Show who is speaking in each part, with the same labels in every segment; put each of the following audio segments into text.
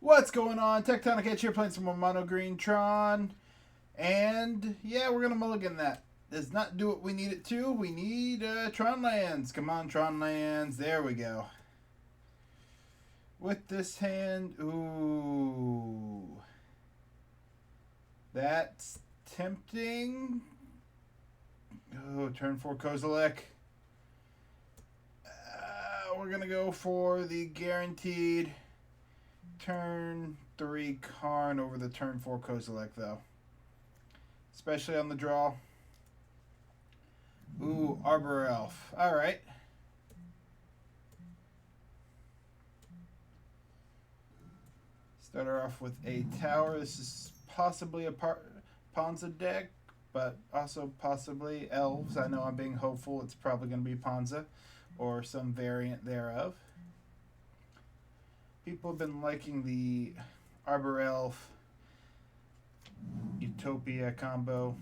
Speaker 1: What's going on? Tectonic Edge here playing some more Mono Green Tron. And yeah, we're going to mulligan that. Does not do what we need it to. We need Tron lands. Come on, Tron lands. There we go. With this hand, ooh. That's tempting. Oh, turn 4 Kozilek. We're going to go for the guaranteed turn 3 Karn over the turn 4 Kozilek, though. Especially on the draw. Ooh, Arbor Elf. Alright. Start her off with a tower. This is possibly a Ponza deck, but also possibly elves. I know I'm being hopeful. It's probably going to be Ponza or some variant thereof. People have been liking the Arbor Elf Utopia combo.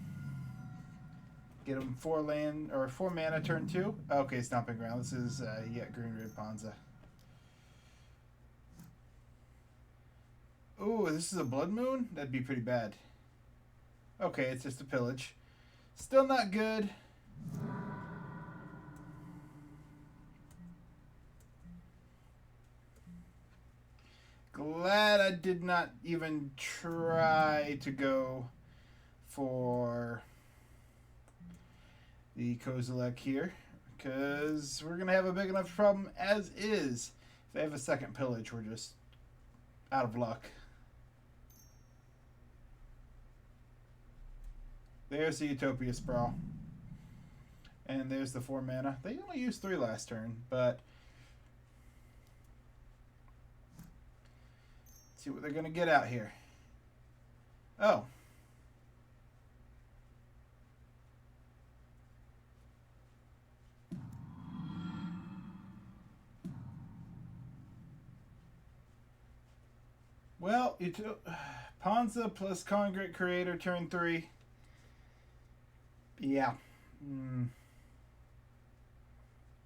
Speaker 1: Get them 4 land or 4 mana turn 2. Okay, Stomping Ground. This is Green Red Ponza. Ooh, this is a Blood Moon? That'd be pretty bad. Okay, it's just a pillage. Still not good. Glad I did not even try to go for the Kozilek here, because we're going to have a big enough problem as is. If they have a second pillage, we're just out of luck. There's the Utopia Sprawl. And there's the 4 mana. They only used 3 last turn, but let's see what they're going to get out here. Oh. Well, Ponza plus Congregate Creator turn 3. Yeah.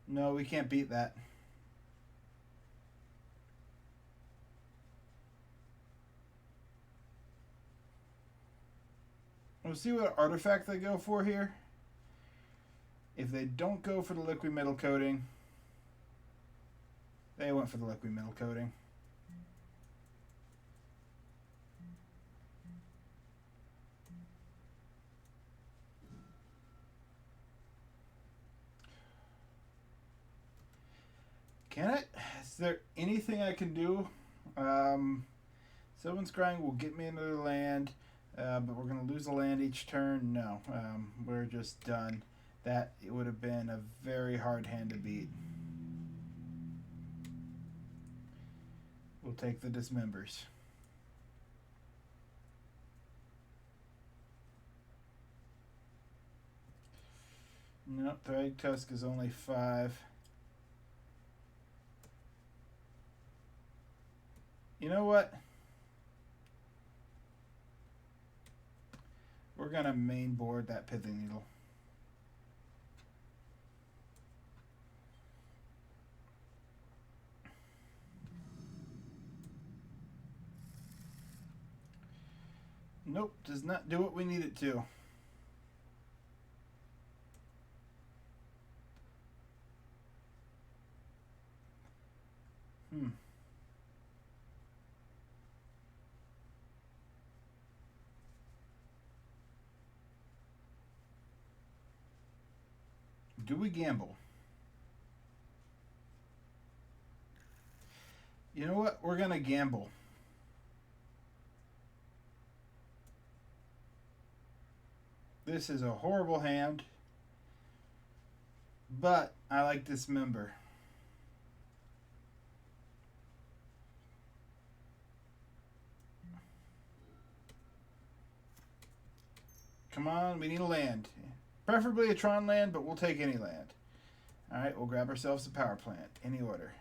Speaker 1: No, we can't beat that. We'll see what artifact they go for here. If they don't go for the liquid metal coating, they went for the liquid metal coating. Can it? Is there anything I can do? Sylvan Scrying will get me another land, but we're going to lose a land each turn. No, we're just done. That it would have been a very hard hand to beat. We'll take the Dismembers. Nope, Thragtusk is only 5. You know what? We're going to main board that Pithing Needle. Nope, does not do what we need it to. Do we gamble? You know what? We're going to gamble. This is a horrible hand, but I like Dismember. Come on, we need a land. Preferably a Tron land, but we'll take any land. Alright, we'll grab ourselves a power plant. Any order.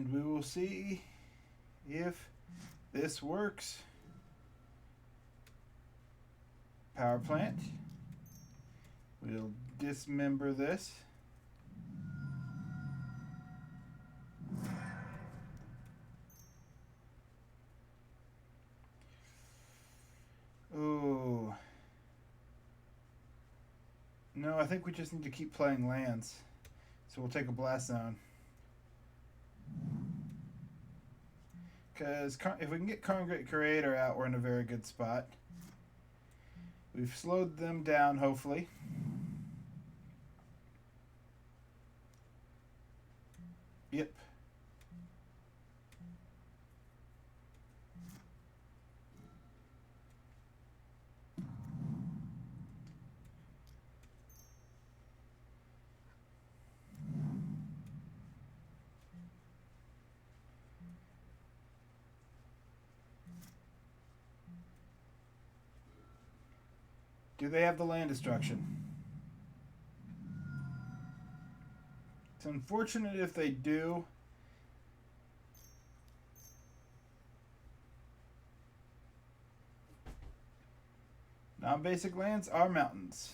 Speaker 1: And we will see if this works. Power plant. We'll dismember this. Ooh. No, I think we just need to keep playing lands. So we'll take a blast zone. Because if we can get Karn Creator out, we're in a very good spot. We've slowed them down, hopefully. Yep. Do they have the land destruction? It's unfortunate if they do. Non-basic lands are mountains.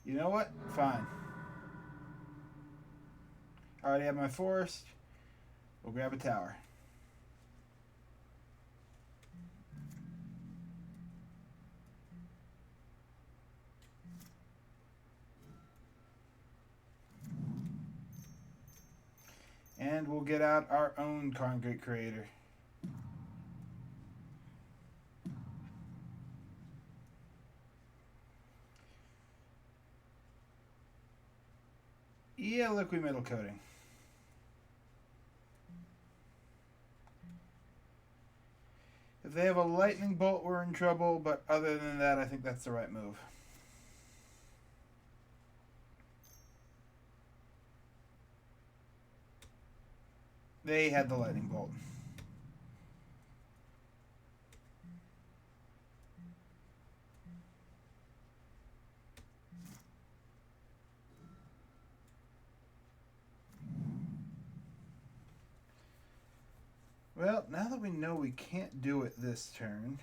Speaker 1: You know what? Fine. I already have my forest. We'll grab a tower. And we'll get out our own Karn Creator. Yeah, liquid metal coating. If they have a lightning bolt, we're in trouble, but other than that, I think that's the right move. They had the lightning bolt. Well, now that we know we can't do it this turn,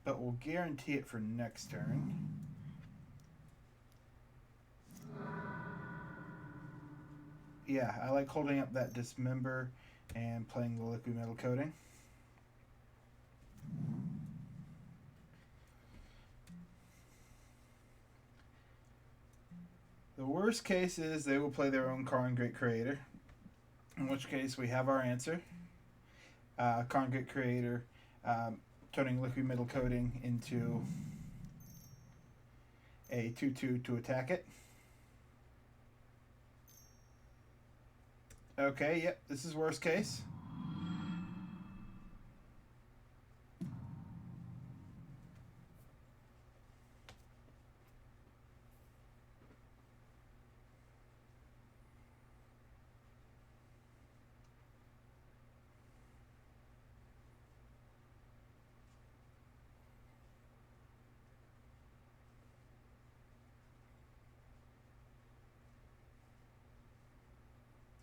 Speaker 1: but we'll guarantee it for next turn. Yeah, I like holding up that dismember and playing the liquid metal coating. The worst case is they will play their own Karn Creator, in which case we have our answer. Karn Creator turning liquid metal coating into a 2/2 to attack it. Okay, yep, this is worst case.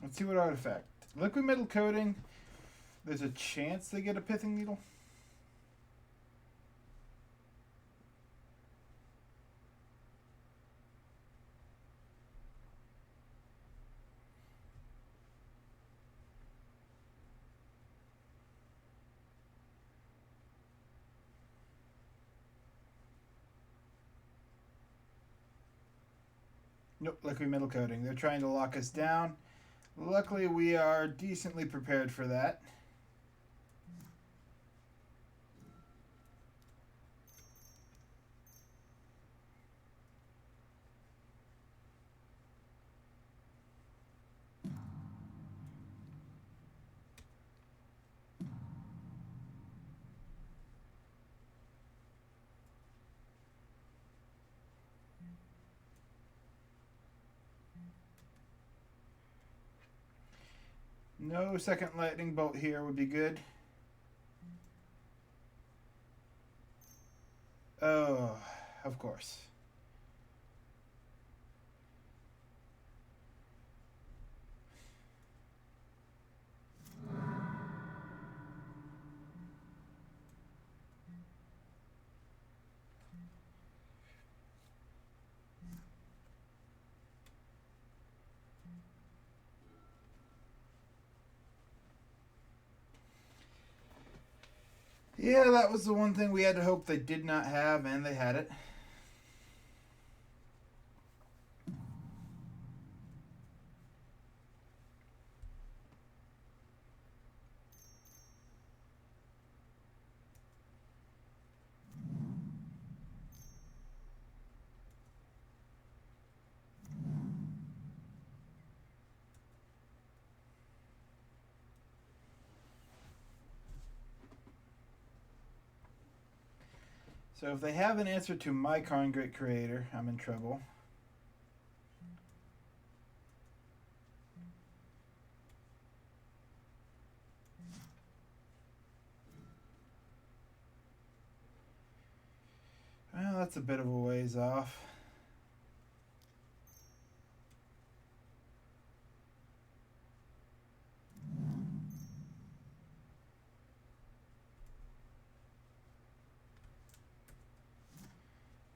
Speaker 1: Let's see what artifact. Liquid metal coating, there's a chance they get a pithing needle. Nope, liquid metal coating. They're trying to lock us down. Luckily, we are decently prepared for that. No second lightning bolt here would be good. Oh, of course. Yeah, that was the one thing we had to hope they did not have, and they had it. So if they have an answer to my Karn Great Creator, I'm in trouble. Well, that's a bit of a ways off.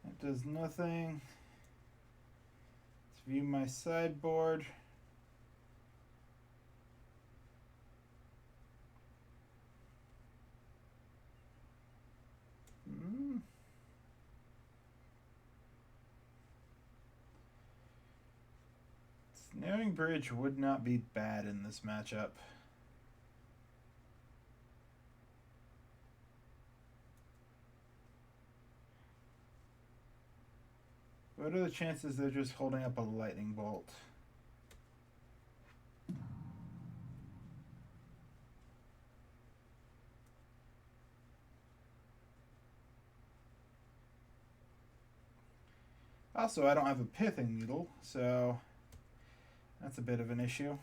Speaker 1: That does nothing. Let's view my sideboard. Snaring Bridge would not be bad in this matchup. What are the chances they're just holding up a lightning bolt? Also, I don't have a Pithing Needle, so that's a bit of an issue.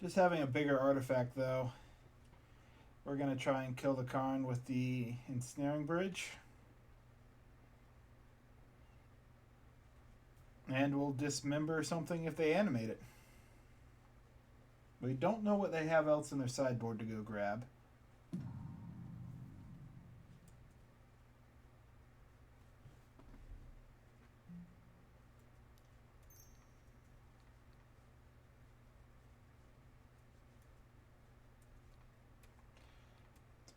Speaker 1: Just having a bigger artifact, though. We're going to try and kill the Karn with the Ensnaring Bridge. And we'll dismember something if they animate it. We don't know what they have else in their sideboard to go grab.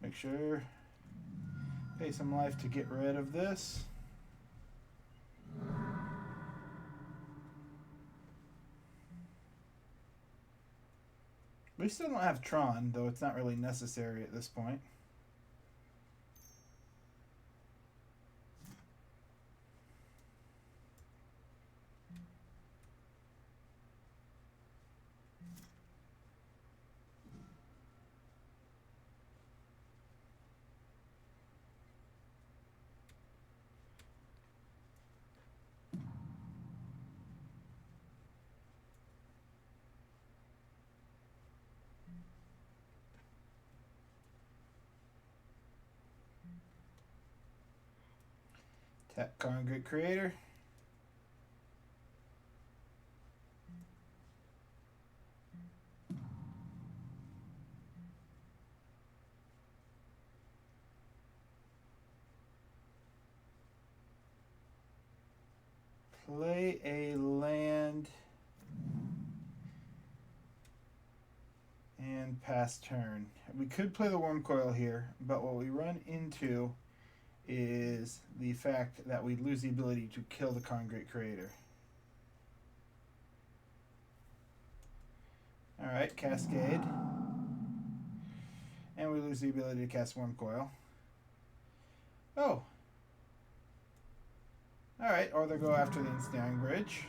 Speaker 1: Make sure, pay some life to get rid of this. We still don't have Tron, though it's not really necessary at this point. Tap Karn Great Creator. Play a land and pass turn. We could play the Wurmcoil here, but what we run into is the fact that we lose the ability to kill the Karn Great Creator. Alright, Cascade. And we lose the ability to cast Wurmcoil. Oh. Alright, or they go after the Ensnaring Bridge.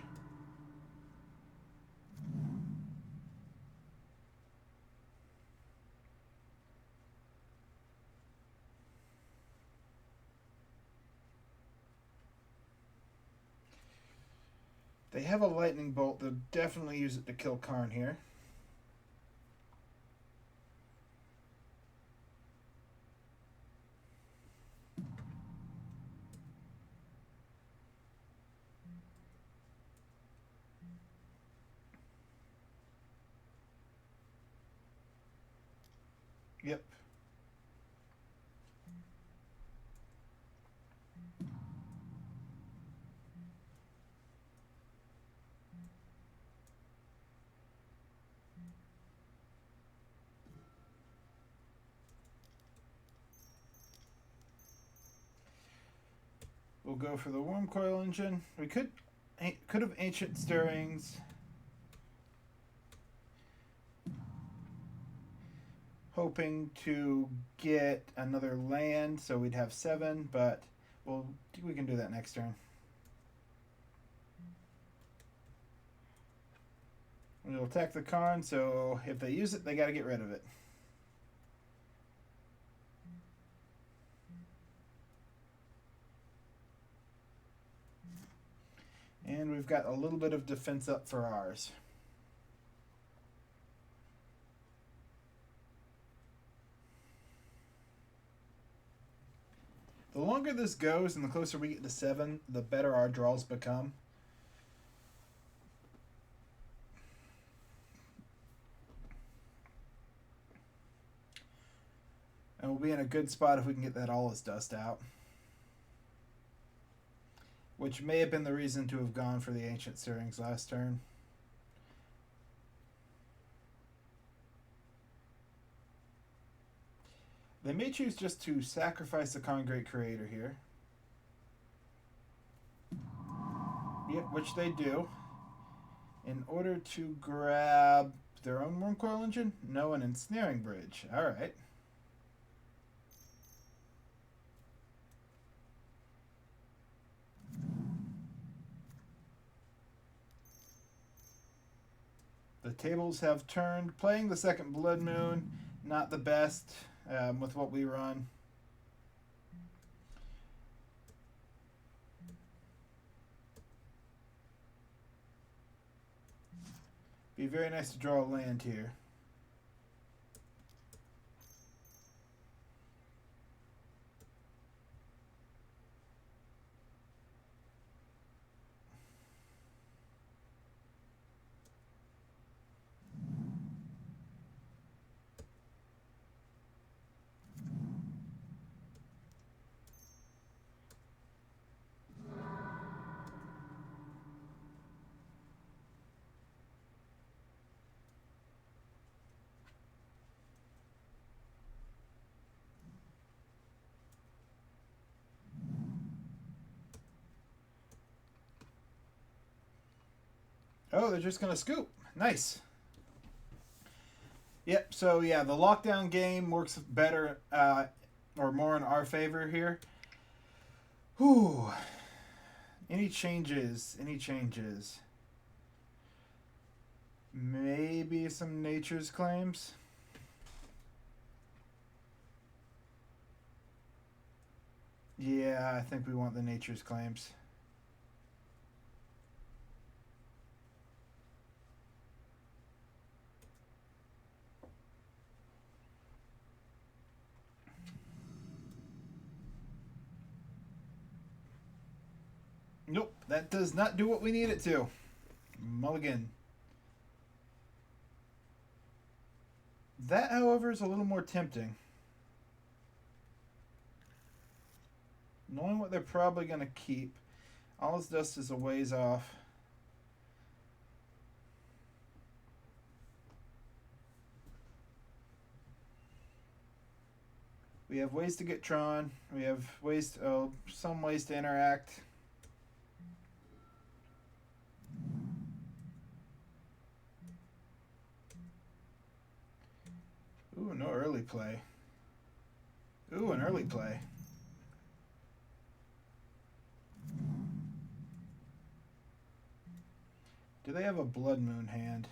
Speaker 1: They have a lightning bolt. They'll definitely use it to kill Karn here. Yep. We'll go for the Wurmcoil engine. We could have Ancient Stirrings. Hoping to get another land, so we'd have 7, but we can do that next turn. We'll attack the Karn, so if they use it, they got to get rid of it. And we've got a little bit of defense up for ours. The longer this goes and the closer we get to 7, the better our draws become. And we'll be in a good spot if we can get that All Is Dust out. Which may have been the reason to have gone for the Ancient Stirrings last turn. They may choose just to sacrifice the Karn Great Creator here. Yep, which they do. In order to grab their own Wurmcoil engine? No, an Ensnaring Bridge. Alright. The tables have turned. Playing the second Blood Moon, not the best with what we run. Be very nice to draw a land here. Oh, they're just going to scoop. Nice. Yep, so yeah, the lockdown game works better or more in our favor here. Whew. Any changes? Any changes? Maybe some Nature's Claims. Yeah, I think we want the Nature's Claims. Nope, that does not do what we need it to. Mulligan. That, however, is a little more tempting. Knowing what they're probably going to keep. All Is Dust is a ways off. We have ways to get Tron. We have ways to, some ways to interact. Ooh, no early play. Ooh, an early play. Do they have a Blood Moon hand?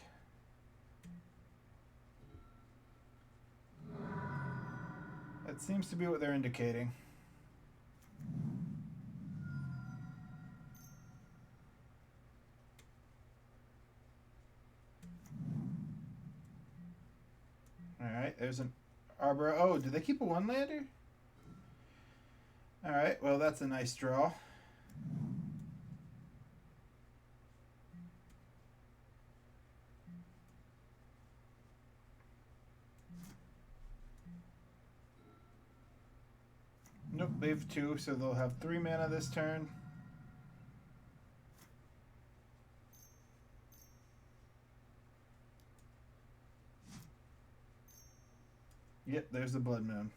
Speaker 1: That seems to be what they're indicating. Alright, there's an Arbor. Oh, did they keep a one-lander? Alright, well, that's a nice draw. Nope, they have 2, so they'll have 3 mana this turn. Yep, there's the Blood Moon.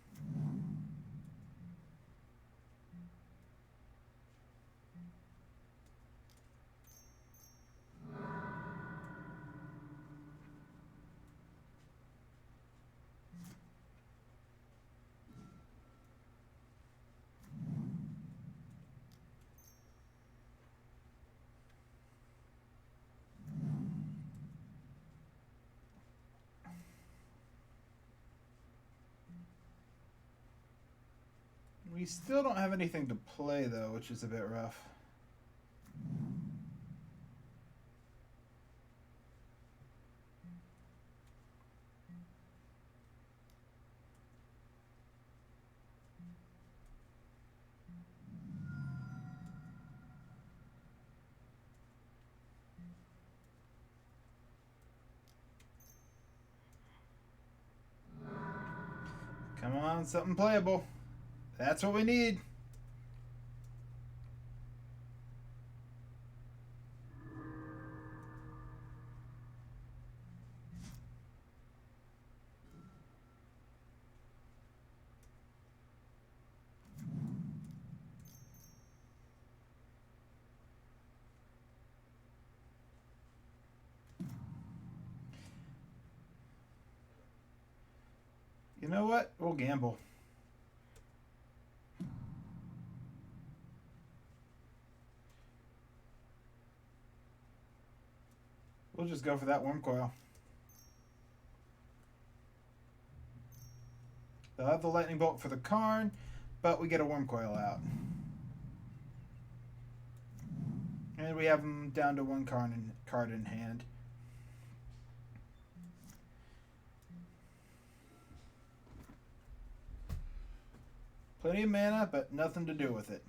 Speaker 1: We still don't have anything to play, though, which is a bit rough. Come on, something playable. That's what we need. You know what? We'll gamble. We'll just go for that Wurmcoil. They'll have the Lightning Bolt for the Karn, but we get a Wurmcoil out. And we have them down to 1 card in hand. Plenty of mana, but nothing to do with it.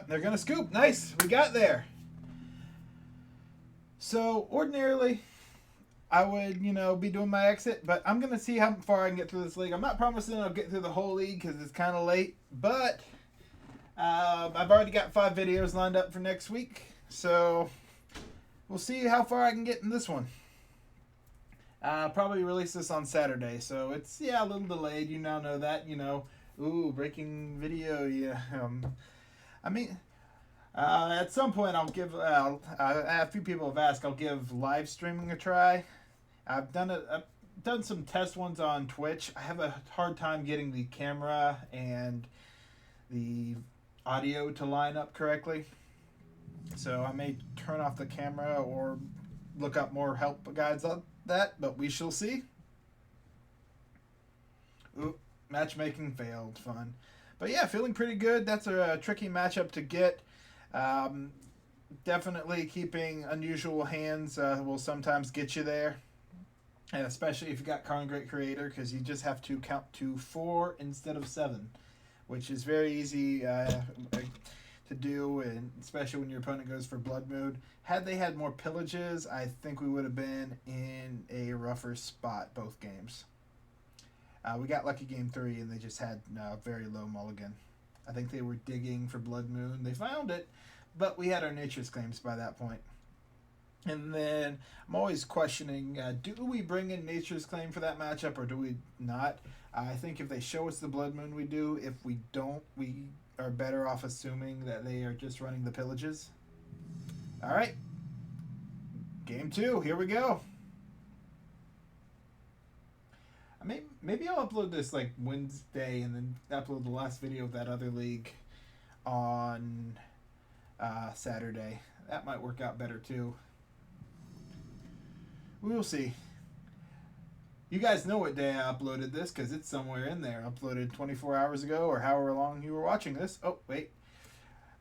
Speaker 1: They're going to scoop. Nice. We got there. So, ordinarily, I would, be doing my exit, but I'm going to see how far I can get through this league. I'm not promising I'll get through the whole league because it's kind of late, but I've already got 5 videos lined up for next week, so we'll see how far I can get in this one. I'll probably release this on Saturday, so it's, a little delayed. You now know that, ooh, breaking video, yeah. At some point I'll give, a few people have asked, I'll give live streaming a try. I've done some test ones on Twitch. I have a hard time getting the camera and the audio to line up correctly. So I may turn off the camera or look up more help guides on that, but we shall see. Ooh, matchmaking failed. Fun. But yeah, feeling pretty good. That's a tricky matchup to get. Definitely keeping unusual hands will sometimes get you there. And especially if you got Karn Great Creator, because you just have to count to 4 instead of 7, which is very easy to do, and especially when your opponent goes for Blood Moon. Had they had more pillages, I think we would have been in a rougher spot both games. We got lucky game 3, and they just had very low mulligan. I think they were digging for Blood Moon. They found it, but we had our Nature's Claims by that point. And then I'm always questioning, do we bring in Nature's Claim for that matchup or do we not? I think if they show us the Blood Moon, we do. If we don't, we are better off assuming that they are just running the pillages. All right. Game 2. Here we go. Maybe I'll upload this like Wednesday and then upload the last video of that other league on Saturday. That might work out better too. We will see. You guys know what day I uploaded this because it's somewhere in there. Uploaded 24 hours ago or however long you were watching this. Oh, wait.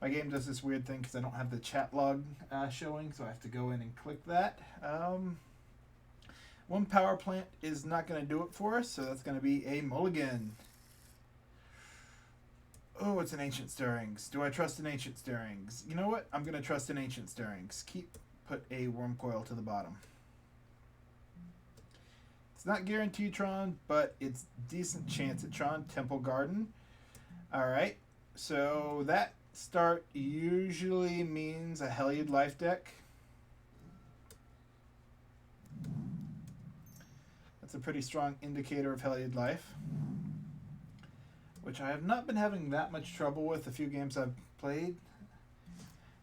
Speaker 1: My game does this weird thing because I don't have the chat log showing, so I have to go in and click that. One power plant is not going to do it for us, so that's going to be a mulligan. Oh, it's an Ancient Stirrings. Do I trust an Ancient Stirrings? You know what? I'm going to trust an Ancient Stirrings. Put a Wurmcoil to the bottom. It's not guaranteed Tron, but it's decent chance at Tron. Temple Garden. Alright, so that start usually means a Helliod Life deck. That's a pretty strong indicator of Helliod Life, which I have not been having that much trouble with the few games I've played,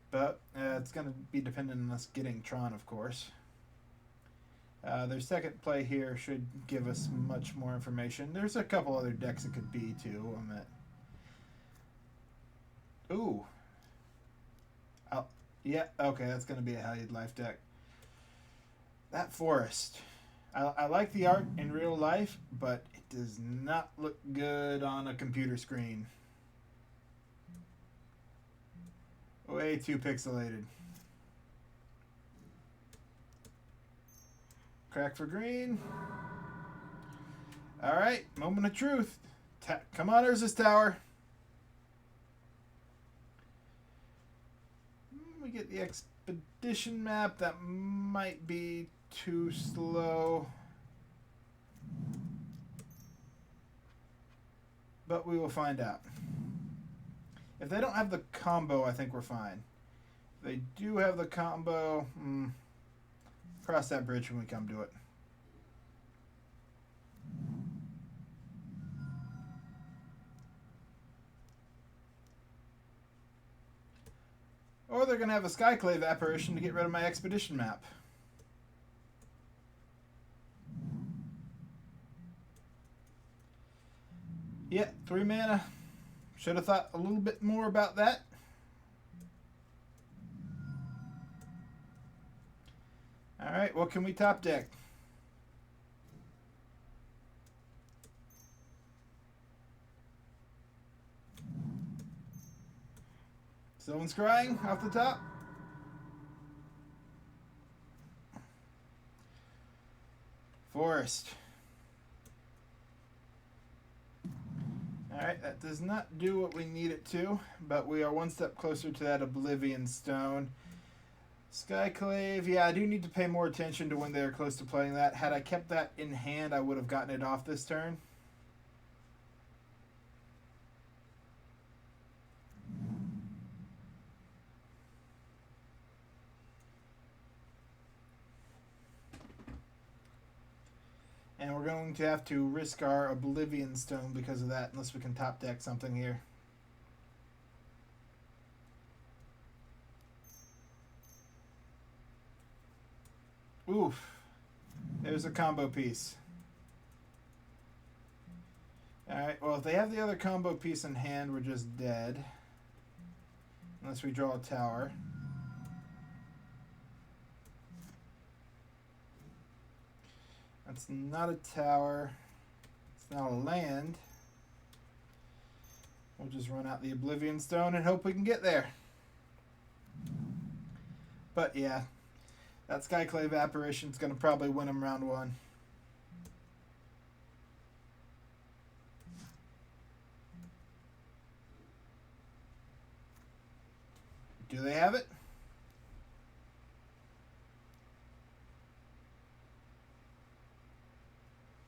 Speaker 1: but it's going to be dependent on us getting Tron, of course. Their second play here should give us much more information. There's a couple other decks it could be, too. Ooh. Yeah, okay, that's going to be a Helliod Life deck. That forest. I like the art in real life, but it does not look good on a computer screen. Way too pixelated. Crack for green. Alright, moment of truth. Come on, Urza's Tower. We get the expedition map. That might be too slow. But we will find out. If they don't have the combo, I think we're fine. If they do have the combo, cross that bridge when we come to it. Or they're going to have a Skyclave apparition to get rid of my expedition map. Yeah, 3 mana. Should have thought a little bit more about that. Alright, what can we top deck? Sylvan Scrying off the top. Forest. Alright, that does not do what we need it to, but we are one step closer to that Oblivion Stone. Skyclave, yeah, I do need to pay more attention to when they're close to playing that. Had I kept that in hand, I would have gotten it off this turn. And we're going to have to risk our Oblivion Stone because of that, unless we can top deck something here. Oof. There's a combo piece. Alright, well, if they have the other combo piece in hand, we're just dead. Unless we draw a tower. That's not a tower. It's not a land. We'll just run out the Oblivion Stone and hope we can get there. But yeah, that Skyclave apparition is going to probably win them round one. Do they have it?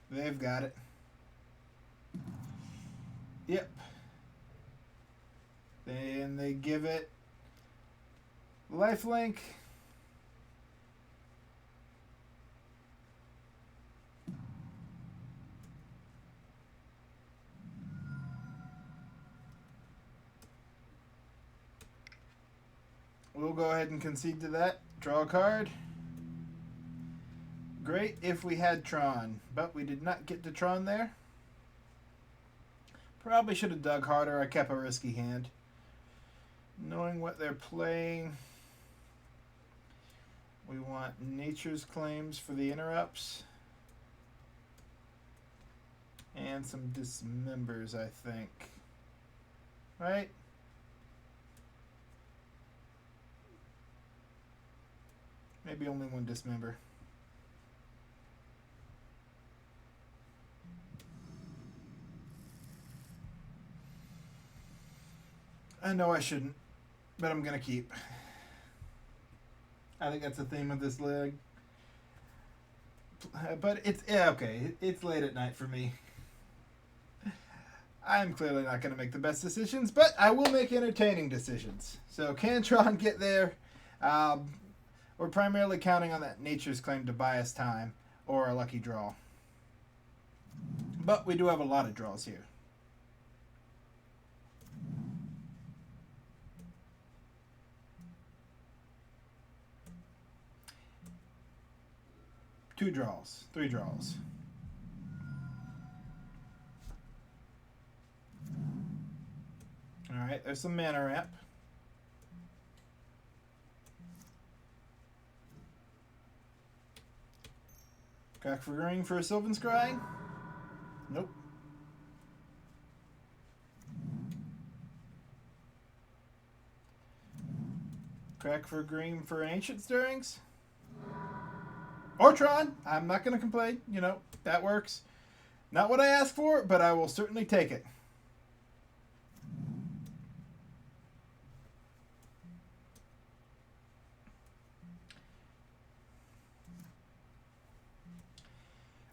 Speaker 1: They've got it. Yep. Then they give it lifelink. We'll go ahead and concede to that. Draw a card. Great if we had Tron, but we did not get to Tron there. Probably should have dug harder. I kept a risky hand. Knowing what they're playing, we want Nature's Claims for the interrupts. And some Dismembers, I think. Right? Maybe only one dismember. I know I shouldn't, but I'm gonna keep. I think that's the theme of this leg. But it's, yeah, okay. It's late at night for me. I'm clearly not going to make the best decisions, but I will make entertaining decisions. So can Tron get there? We're primarily counting on that Nature's Claim to buy us time or a lucky draw. But we do have a lot of draws here. Two draws, three draws. All right, there's some mana ramp. Crack for green for a Sylvan Scrying? Nope. Crack for green for Ancient Stirrings? Or Tron. I'm not going to complain. You know, that works. Not what I asked for, but I will certainly take it.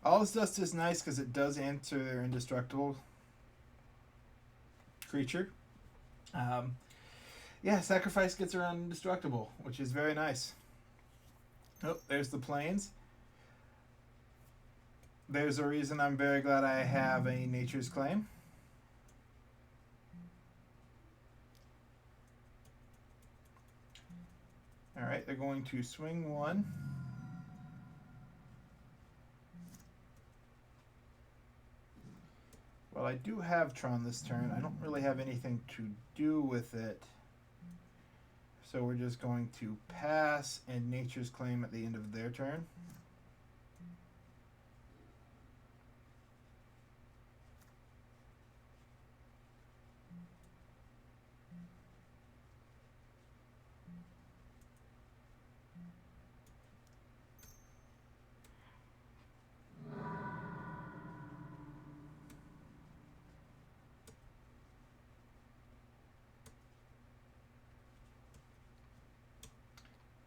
Speaker 1: All this dust is nice because it does answer their indestructible creature. Yeah, sacrifice gets around indestructible, which is very nice. Oh, there's the plains. There's a reason I'm very glad I have a Nature's Claim. Alright, they're going to swing one. Well, I do have Tron this turn. I don't really have anything to do with it. So we're just going to pass and Nature's Claim at the end of their turn.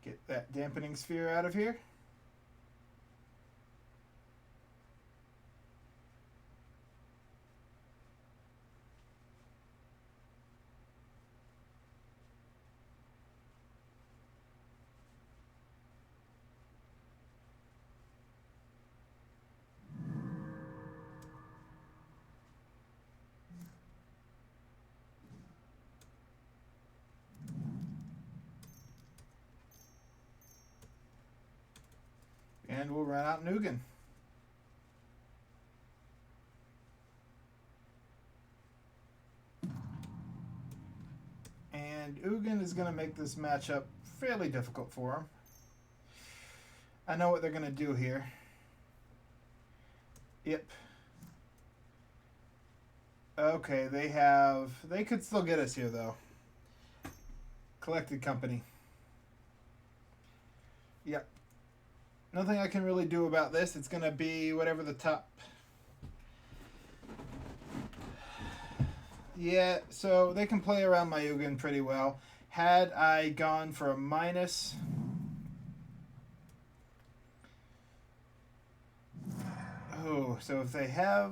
Speaker 1: Get that dampening sphere out of here. And we'll run out Ugin. And Ugin is going to make this matchup fairly difficult for him. I know what they're going to do here. Yep. Okay, they could still get us here though. Collected company. Yep. Nothing I can really do about this. It's going to be whatever the top. Yeah, so they can play around my Ugin pretty well. Had I gone for a minus... Oh, so if they have...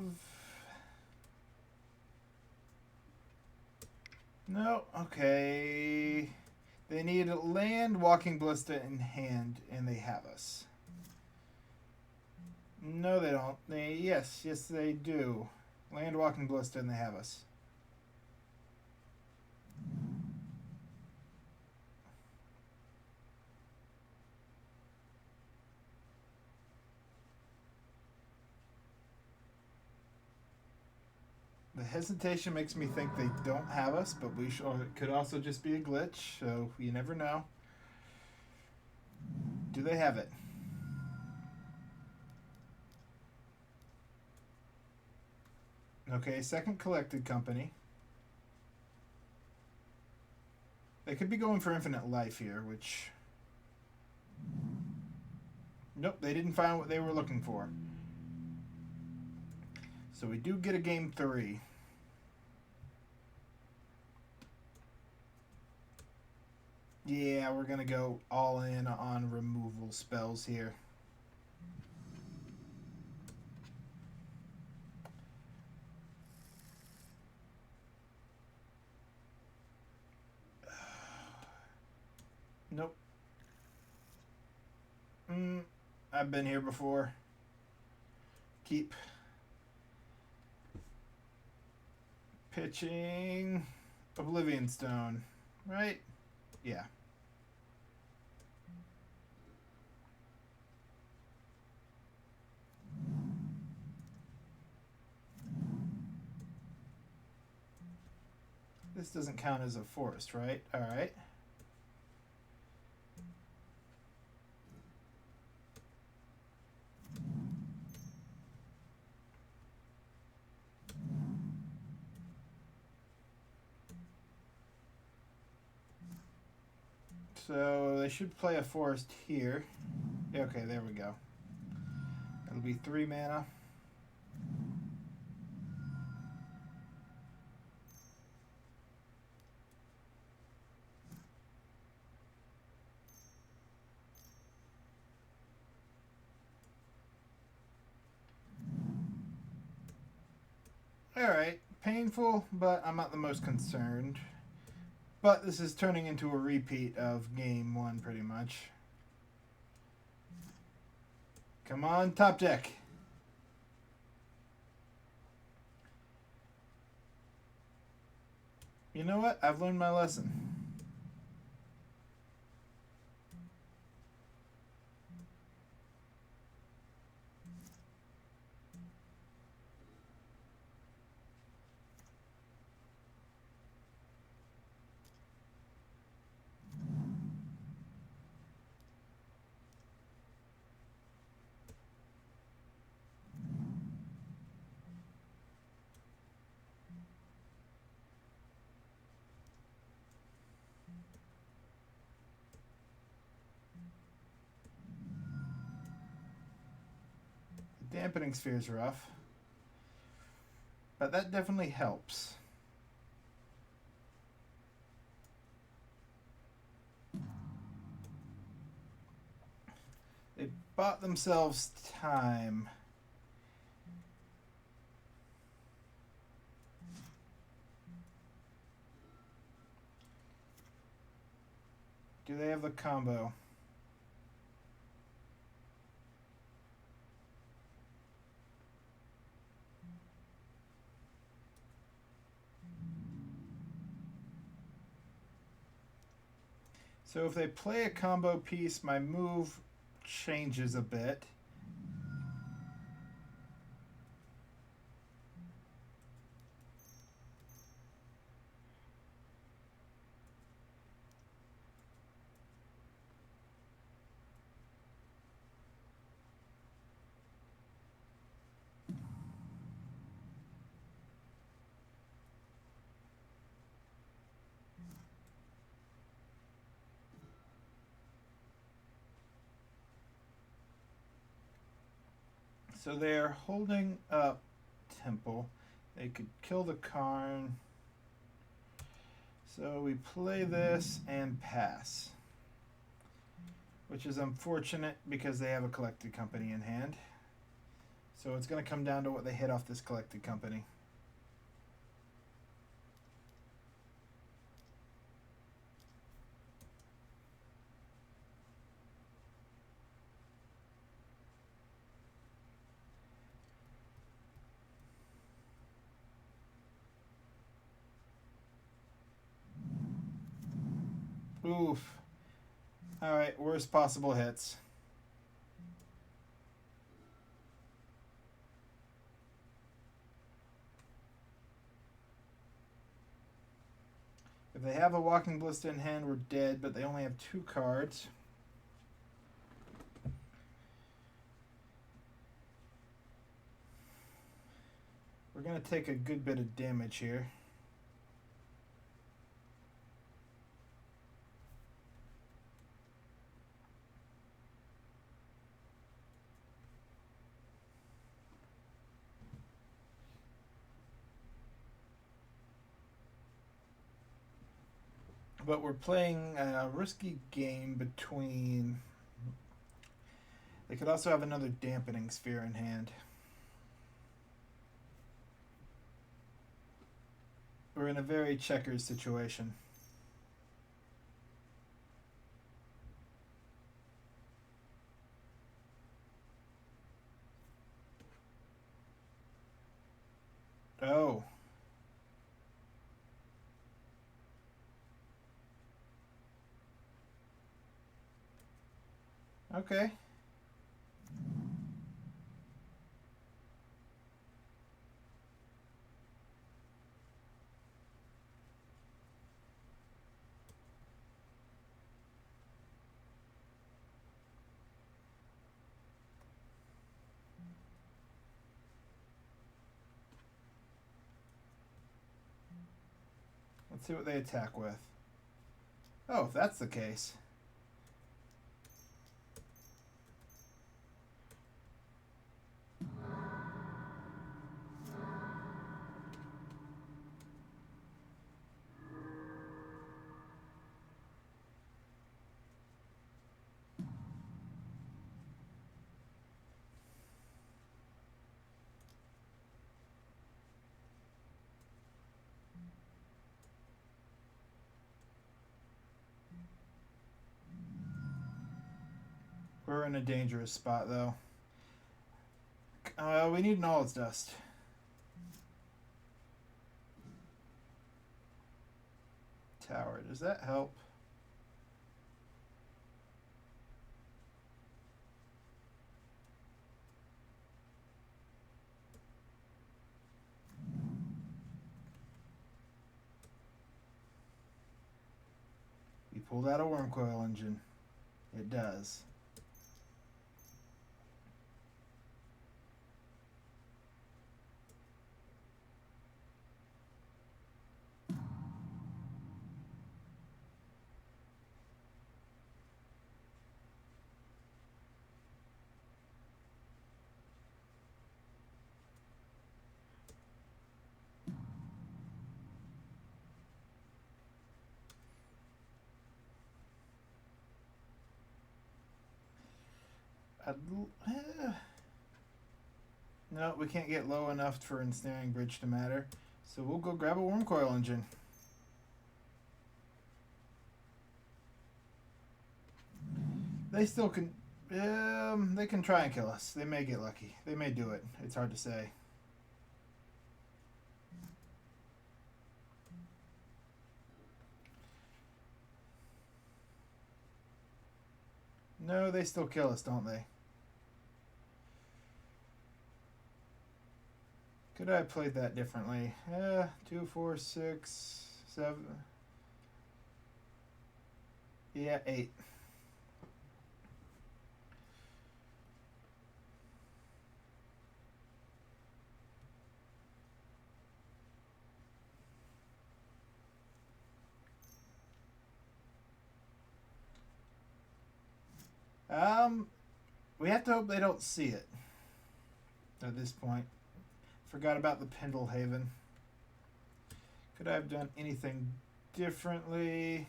Speaker 1: No, okay. They need land, Walking Ballista in hand, and they have us. No, they don't. Yes, they do. Land, Walking Ballista, and they have us. The hesitation makes me think they don't have us, but or it could also just be a glitch, so you never know. Do they have it? Okay, second collected company. They could be going for infinite life here, which Nope, they didn't find what they were looking for. So we do get a game 3. Yeah, we're going to go all in on removal spells here. Nope. I've been here before. Keep pitching Oblivion Stone, right? Yeah. This doesn't count as a forest, right? All right. So they should play a forest here. Okay, there we go. It'll be 3 mana. Alright, painful, but I'm not the most concerned. But this is turning into a repeat of game 1, pretty much. Come on, top deck. You know what? I've learned my lesson. Dampening Sphere is rough, but that definitely helps. They bought themselves time. Do they have the combo? So if they play a combo piece, my move changes a bit. So they're holding up Temple. They could kill the Karn. So we play this and pass. Which is unfortunate because they have a Collected Company in hand. So it's going to come down to what they hit off this Collected Company. Oof. Alright, worst possible hits. If they have a Walking Ballista in hand, we're dead, but they only have 2 cards. We're going to take a good bit of damage here. But we're playing a risky game between... They could also have another dampening sphere in hand. We're in a very checkers situation. Oh. Okay. Let's see what they attack with. Oh, if that's the case. We're in a dangerous spot, though. We need Knowledge Dust. Tower. Does that help? We pulled out a Wurmcoil engine. It does. No, we can't get low enough for Ensnaring Bridge to matter. So we'll go grab a Wurmcoil engine. They still can... they can try and kill us. They may get lucky. They may do it. It's hard to say. No, they still kill us, don't they? Could I have played that differently? 2, 4, 6, 7. Yeah, 8. We have to hope they don't see it at this point. Forgot about the Pendlehaven. Could I have done anything differently?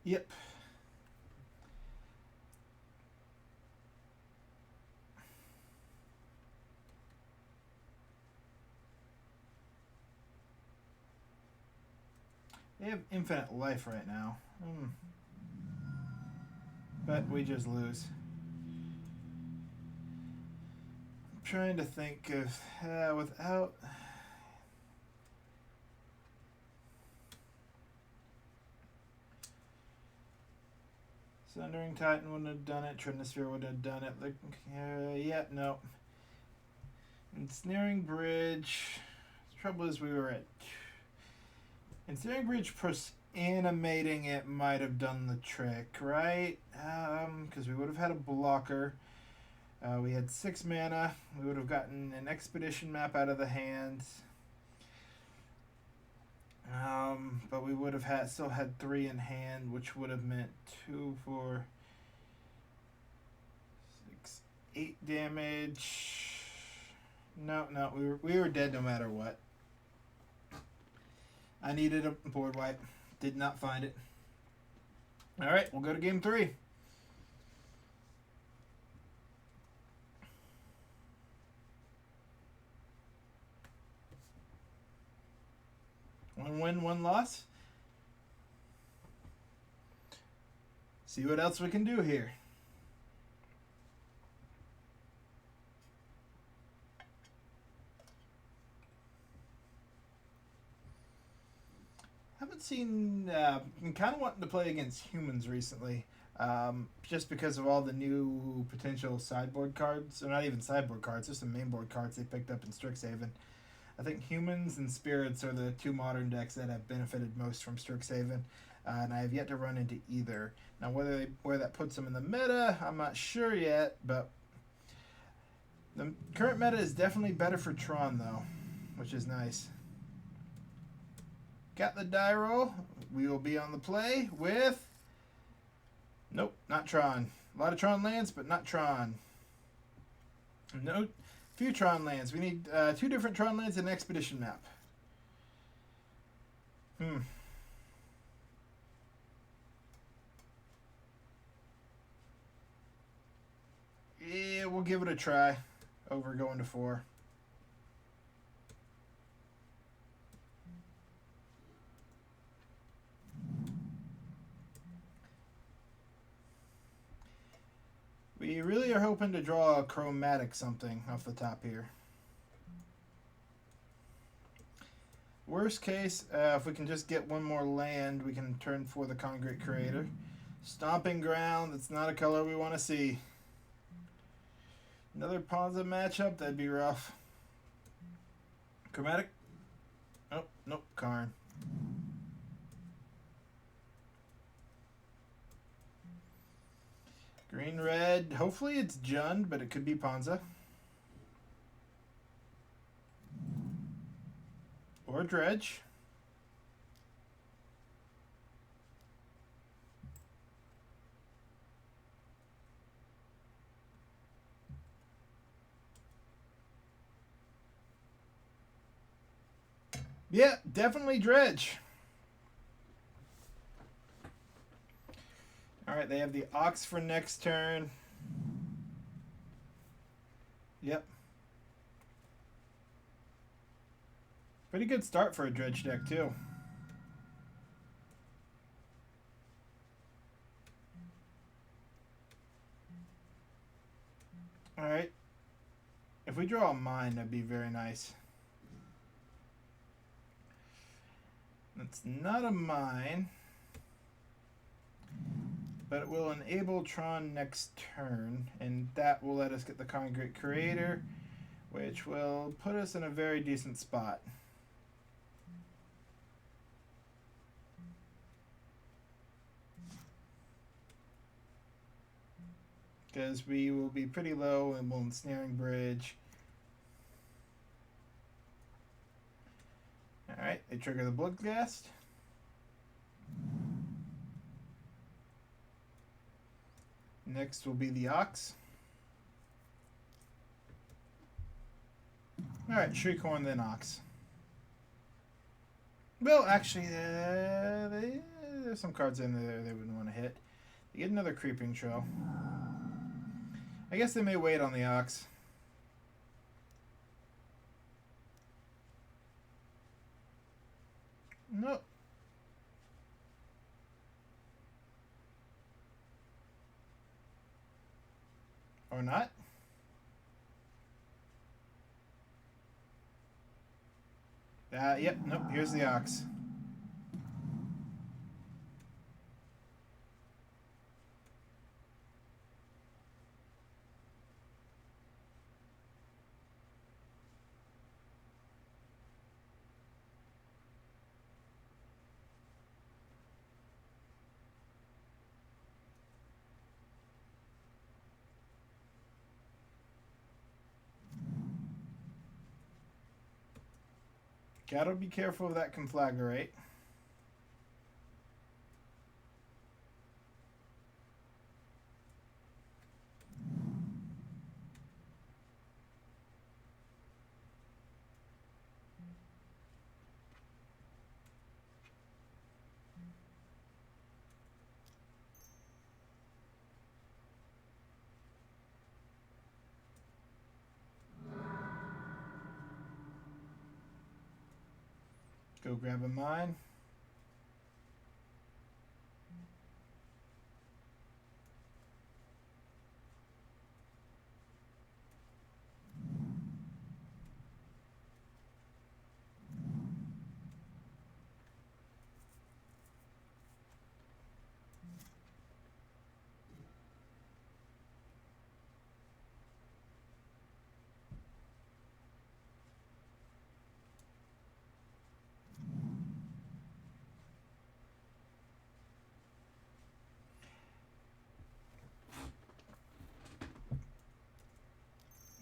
Speaker 1: Yep. They have infinite life right now. But we just lose. I'm trying to think of without... Sundering Titan wouldn't have done it. Trinisphere wouldn't have done it. Yeah, no. Ensnaring Bridge. The trouble is we were at... Ensnaring Bridge animating it might have done the trick, right? Because we would have had a blocker. We had 6 mana. We would have gotten an expedition map out of the hand. But we would have still had 3 in hand, which would have meant 2, 4, 6, 8 damage. No, we were dead no matter what. I needed a board wipe. Did not find it. All right, we'll go to game 3. One win, one loss. See what else we can do here. Haven't seen. I'm kind of wanting to play against humans recently, just because of all the new potential sideboard cards, or not even sideboard cards, just some mainboard cards they picked up in Strixhaven. I think humans and spirits are the 2 modern decks that have benefited most from Strixhaven, and I have yet to run into either. Now, where that puts them in the meta, I'm not sure yet, but the current meta is definitely better for Tron, though, which is nice. Got the die roll. We will be on the play with... Nope, not Tron. A lot of Tron lands, but not Tron. No, few Tron lands. We need 2 different Tron lands and an expedition map. Yeah, we'll give it a try over going to 4. We really are hoping to draw a Chromatic something off the top here. Worst case, if we can just get one more land, we can turn for the Concrete Creator. Stomping Ground, that's not a color we want to see. Another Ponza matchup, that'd be rough. Chromatic? Oh, nope, Karn. Green, red. Hopefully it's Jund, but it could be Ponza. Or Dredge. Yeah, definitely Dredge. Alright, they have the Ox for next turn. Yep. Pretty good start for a Dredge deck, too. Alright. If we draw a mine, that'd be very nice. It's not a mine, but it will enable Tron next turn, and that will let us get the Concrete Creator, which will put us in a very decent spot. Because we will be pretty low and we'll Ensnaring Bridge. Alright, they trigger the Bloodghast. Next will be the Ox. Alright, Shriekhorn, then Ox. Well, actually, there's some cards in there they wouldn't want to hit. They get another Creeping Trail. I guess they may wait on the Ox. Nope. Or not. Yep, nope, here's the Ox. Gotta be careful of that Conflagrate. Go grab a mine.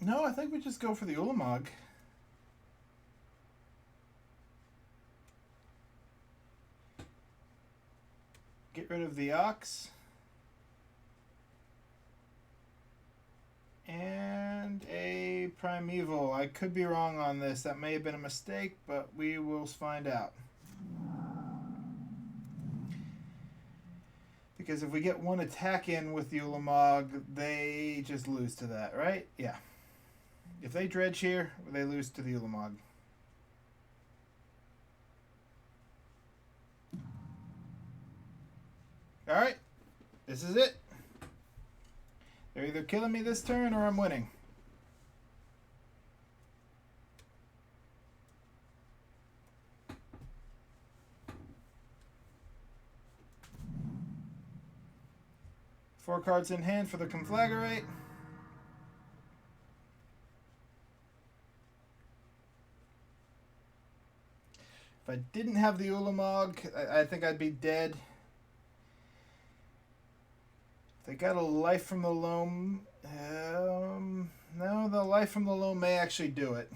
Speaker 1: No, I think we just go for the Ulamog. Get rid of the Ox. And a Primeval. I could be wrong on this. That may have been a mistake, but we will find out. Because if we get one attack in with the Ulamog, they just lose to that, right? Yeah. If they dredge here, they lose to the Ulamog. Alright. This is it. They're either killing me this turn or I'm winning. Four cards in hand for the Conflagrate. If I didn't have the Ulamog, I think I'd be dead. If they got a Life from the Loam, no, the Life from the Loam may actually do it.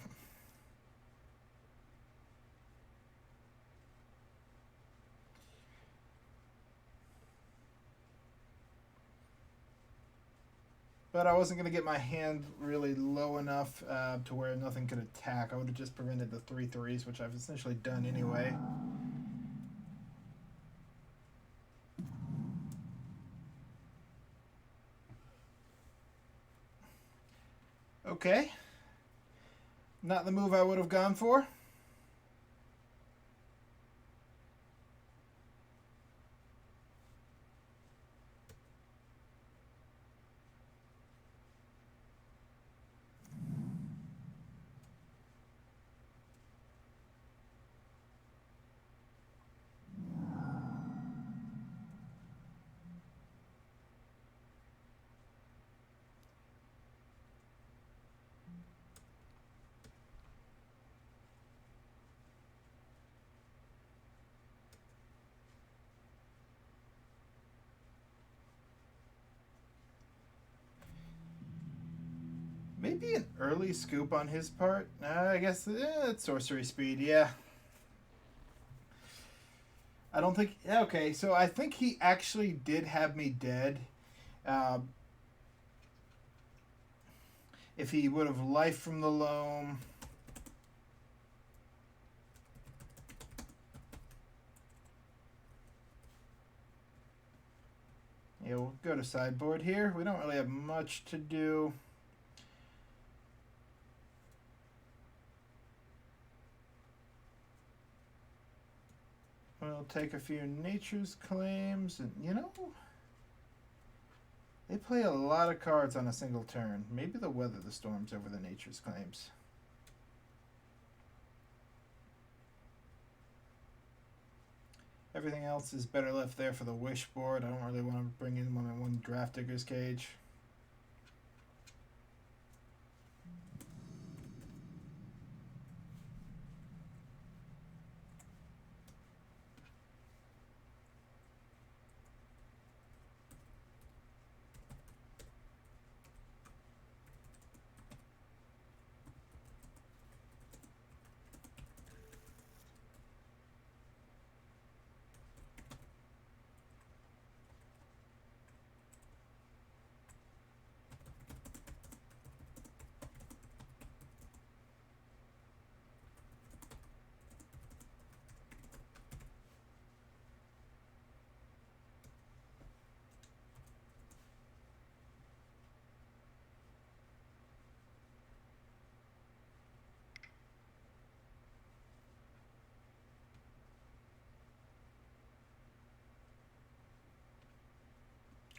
Speaker 1: But I wasn't going to get my hand really low enough to where nothing could attack. I would have just prevented the 3/3s, which I've essentially done anyway. Okay. Not the move I would have gone for. Maybe an early scoop on his part. I guess it's sorcery speed, yeah. I don't think... Okay, so I think he actually did have me dead. If he would have Life from the Loam... Yeah, we'll go to sideboard here. We don't really have much to do. We'll take a few Nature's Claims, and you know, they play a lot of cards on a single turn. Maybe they'll weather the storms over the Nature's Claims. Everything else is better left there for the Wish board. I don't really want to bring in one Draft Digger's Cage.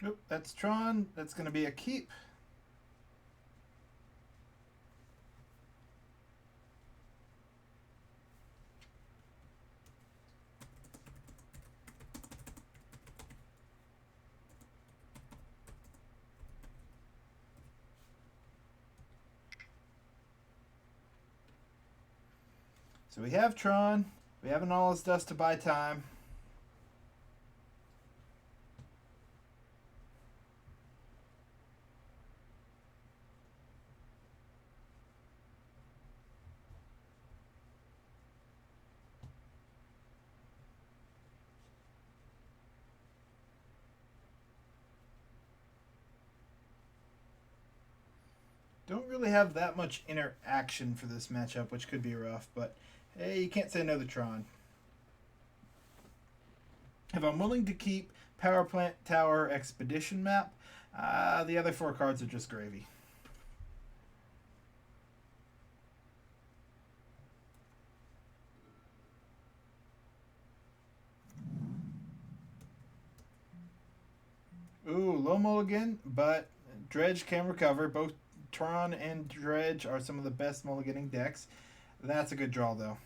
Speaker 1: Oop, that's Tron. That's going to be a keep. So we have Tron. We have an All Is Dust to buy time. Don't really have that much interaction for this matchup, which could be rough, but hey, you can't say no to Tron. If I'm willing to keep Power Plant Tower Expedition map, the other 4 cards are just gravy. Ooh, low mulligan, but Dredge can recover. Both Tron and Dredge are some of the best mulliganing decks. That's a good draw, though.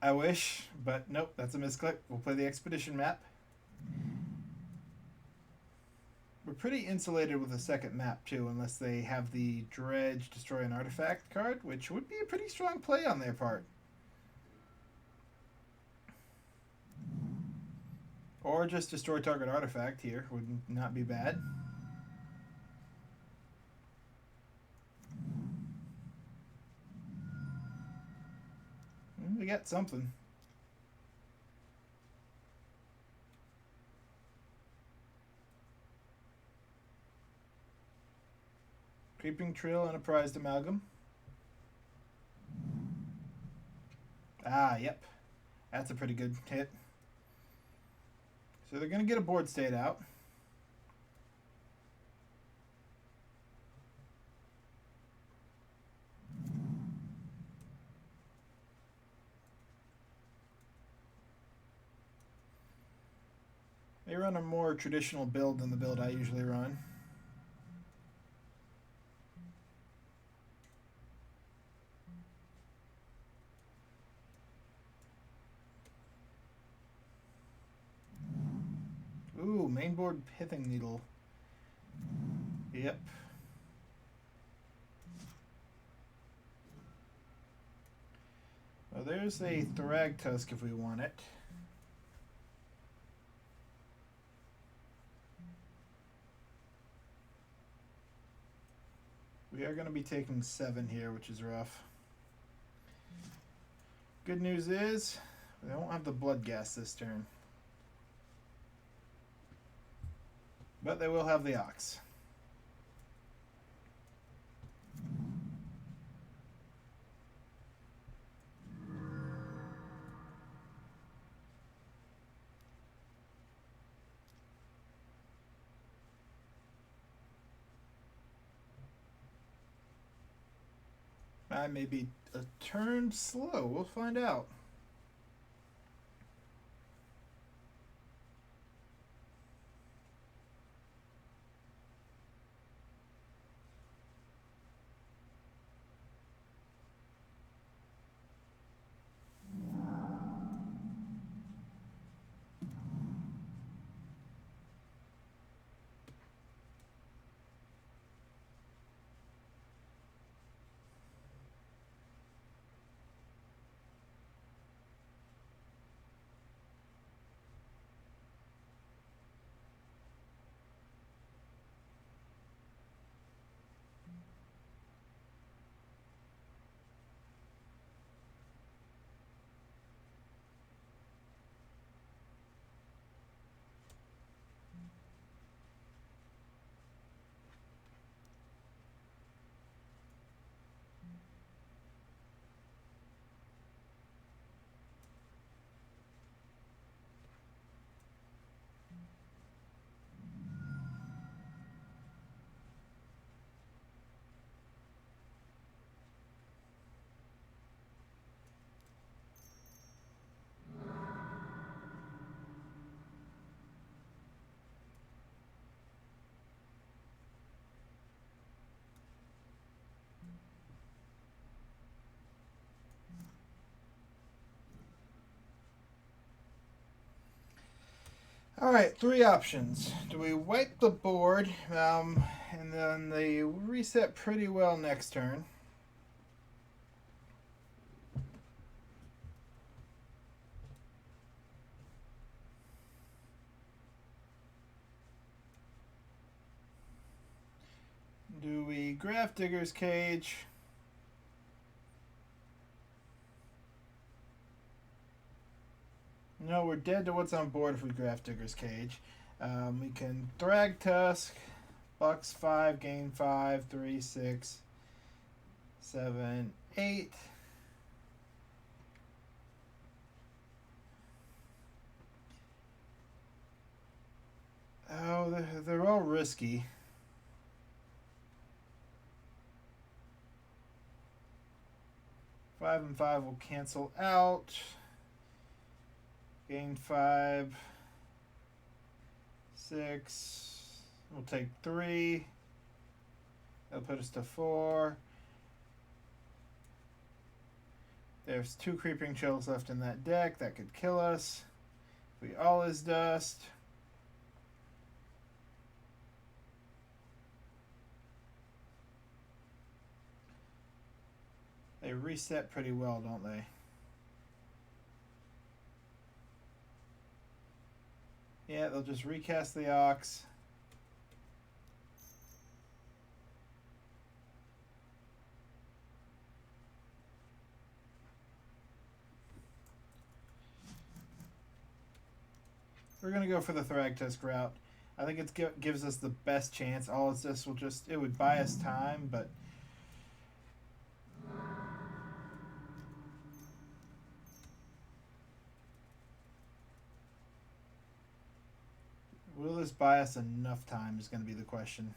Speaker 1: I wish, but nope, that's a misclick. We'll play the Expedition map. We're pretty insulated with the second map, too, unless they have the Dredge Destroy an Artifact card, which would be a pretty strong play on their part. Or just destroy target artifact here would not be bad. We got something. Creeping Trill and a Prized Amalgam. Ah, yep. That's a pretty good hit. So they're going to get a board state out. They run a more traditional build than the build I usually run. Ooh, mainboard Pithing Needle. Yep. Well, there's a Thragtusk if we want it. We are going to be taking 7 here, which is rough. Good news is, they won't have the Blood Gas this turn. But they will have the Ox. I may be a turn slow. We'll find out. Alright, three options. Do we wipe the board, and then they reset pretty well next turn? Do we Grafdigger's Cage? No, we're dead to what's on board if we Grafdigger's Cage. We can Thragtusk, Bucks 5, gain 5, 3, 6, 7, 8. Oh, they're all risky. 5 and 5 will cancel out. Gain 5, 6. We'll take 3. That'll put us to 4. There's 2 Creeping Chills left in that deck. That could kill us. If we All Is Dust. They reset pretty well, don't they? Yeah, they'll just recast the Ox. We're going to go for the Thragtusk route. I think it gives us the best chance. All of this will just, it would buy us time, but will this buy us enough time is going to be the question.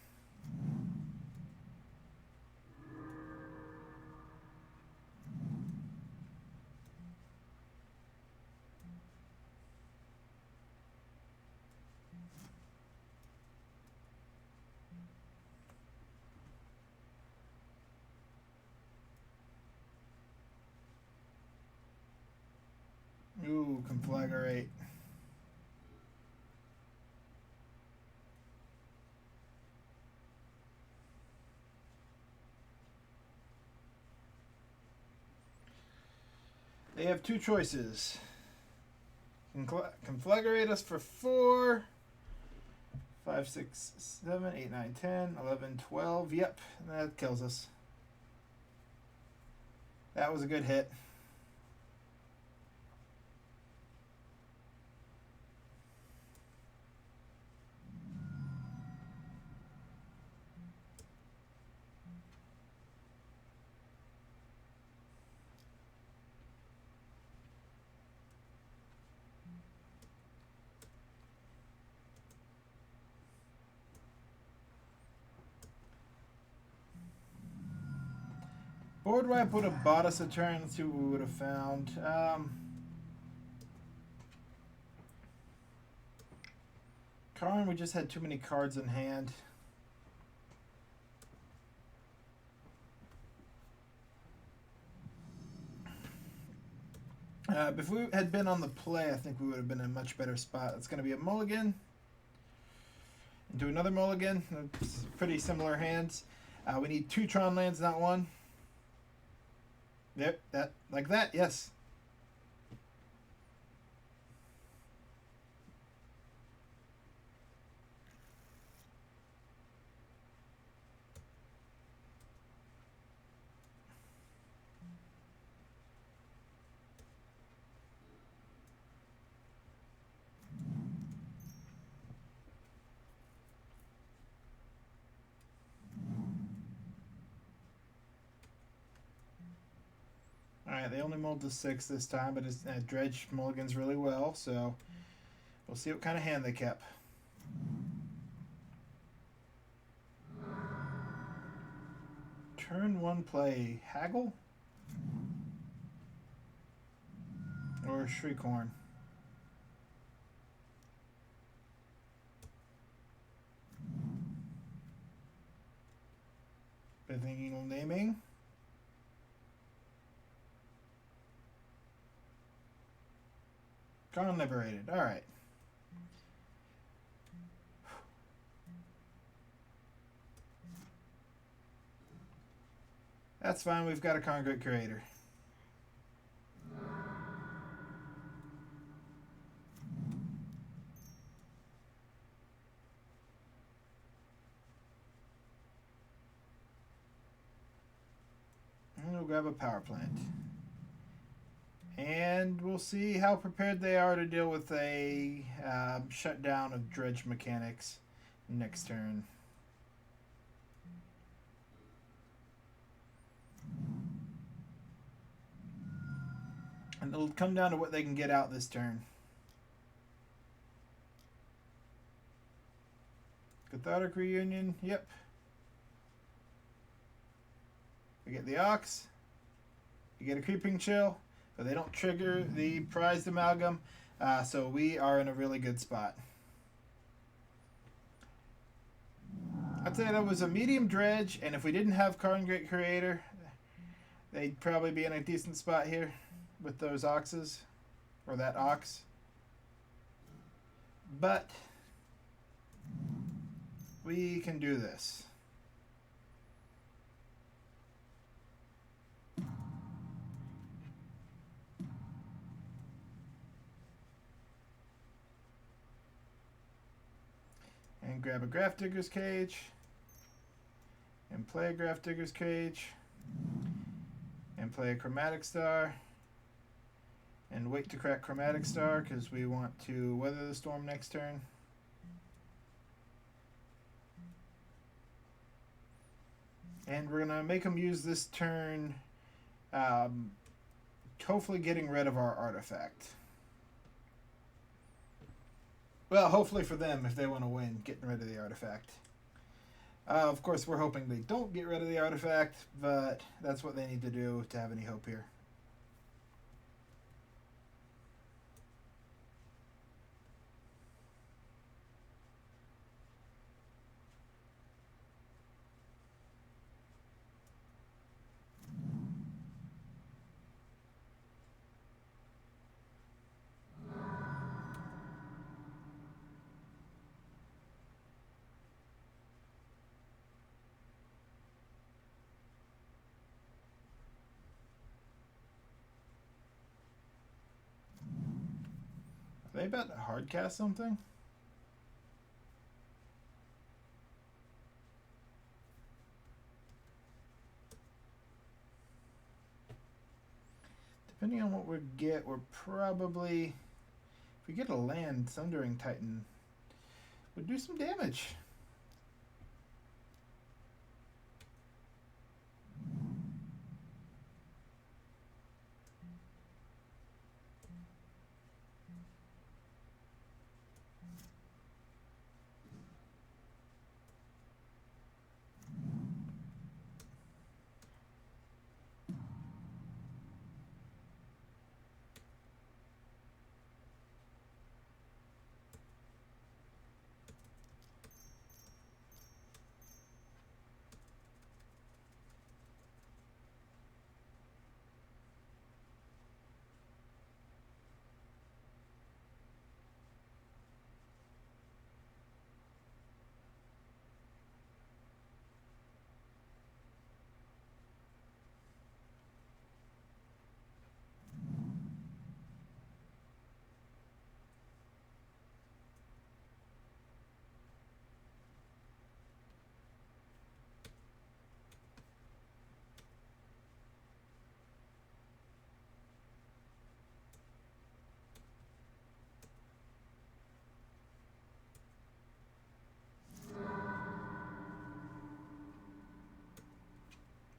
Speaker 1: Ooh, Conflagrate. They have 2 choices. Conflagrate us for 4. 5, 6, 7, 8, 9, 10, 11, 12. Yep, that kills us. That was a good hit. Board wipe would have bought us a turn. Let's see what we would have found. Karn, we just had too many cards in hand. If we had been on the play, I think we would have been in a much better spot. It's going to be a mulligan. Into another mulligan. It's pretty similar hands. We need 2 Tron lands, not 1. Yep, that like that, yes. Alright, they only mulled to 6 this time, but it's dredged mulligans really well, so we'll see what kind of hand they kept. Turn 1 play, Haggle? Or Shriekhorn? Byzantium naming. Karn Liberated. Alright. That's fine. We've got a Concrete Creator. And we'll grab a power plant. And we'll see how prepared they are to deal with a shutdown of dredge mechanics next turn. And it'll come down to what they can get out this turn. Cathartic Reunion, yep. We get the Ox. You get a Creeping Chill, but they don't trigger the Prized Amalgam, so we are in a really good spot. I'd say that was a medium dredge, and if we didn't have Concrete Creator, they'd probably be in a decent spot here with those Oxes, or that Ox. But we can do this. And grab a Grafdigger's Cage. And play a Grafdigger's Cage. And play a Chromatic Star. And wait to crack Chromatic Star because we want to weather the storm next turn. And we're going to make them use this turn, hopefully getting rid of our artifact. Well, hopefully for them, if they want to win, getting rid of the artifact. Of course, we're hoping they don't get rid of the artifact, but that's what they need to do to have any hope here. Are they about to hard cast something? Depending on what we get, we're probably, if we get a land, Sundering Titan would do some damage.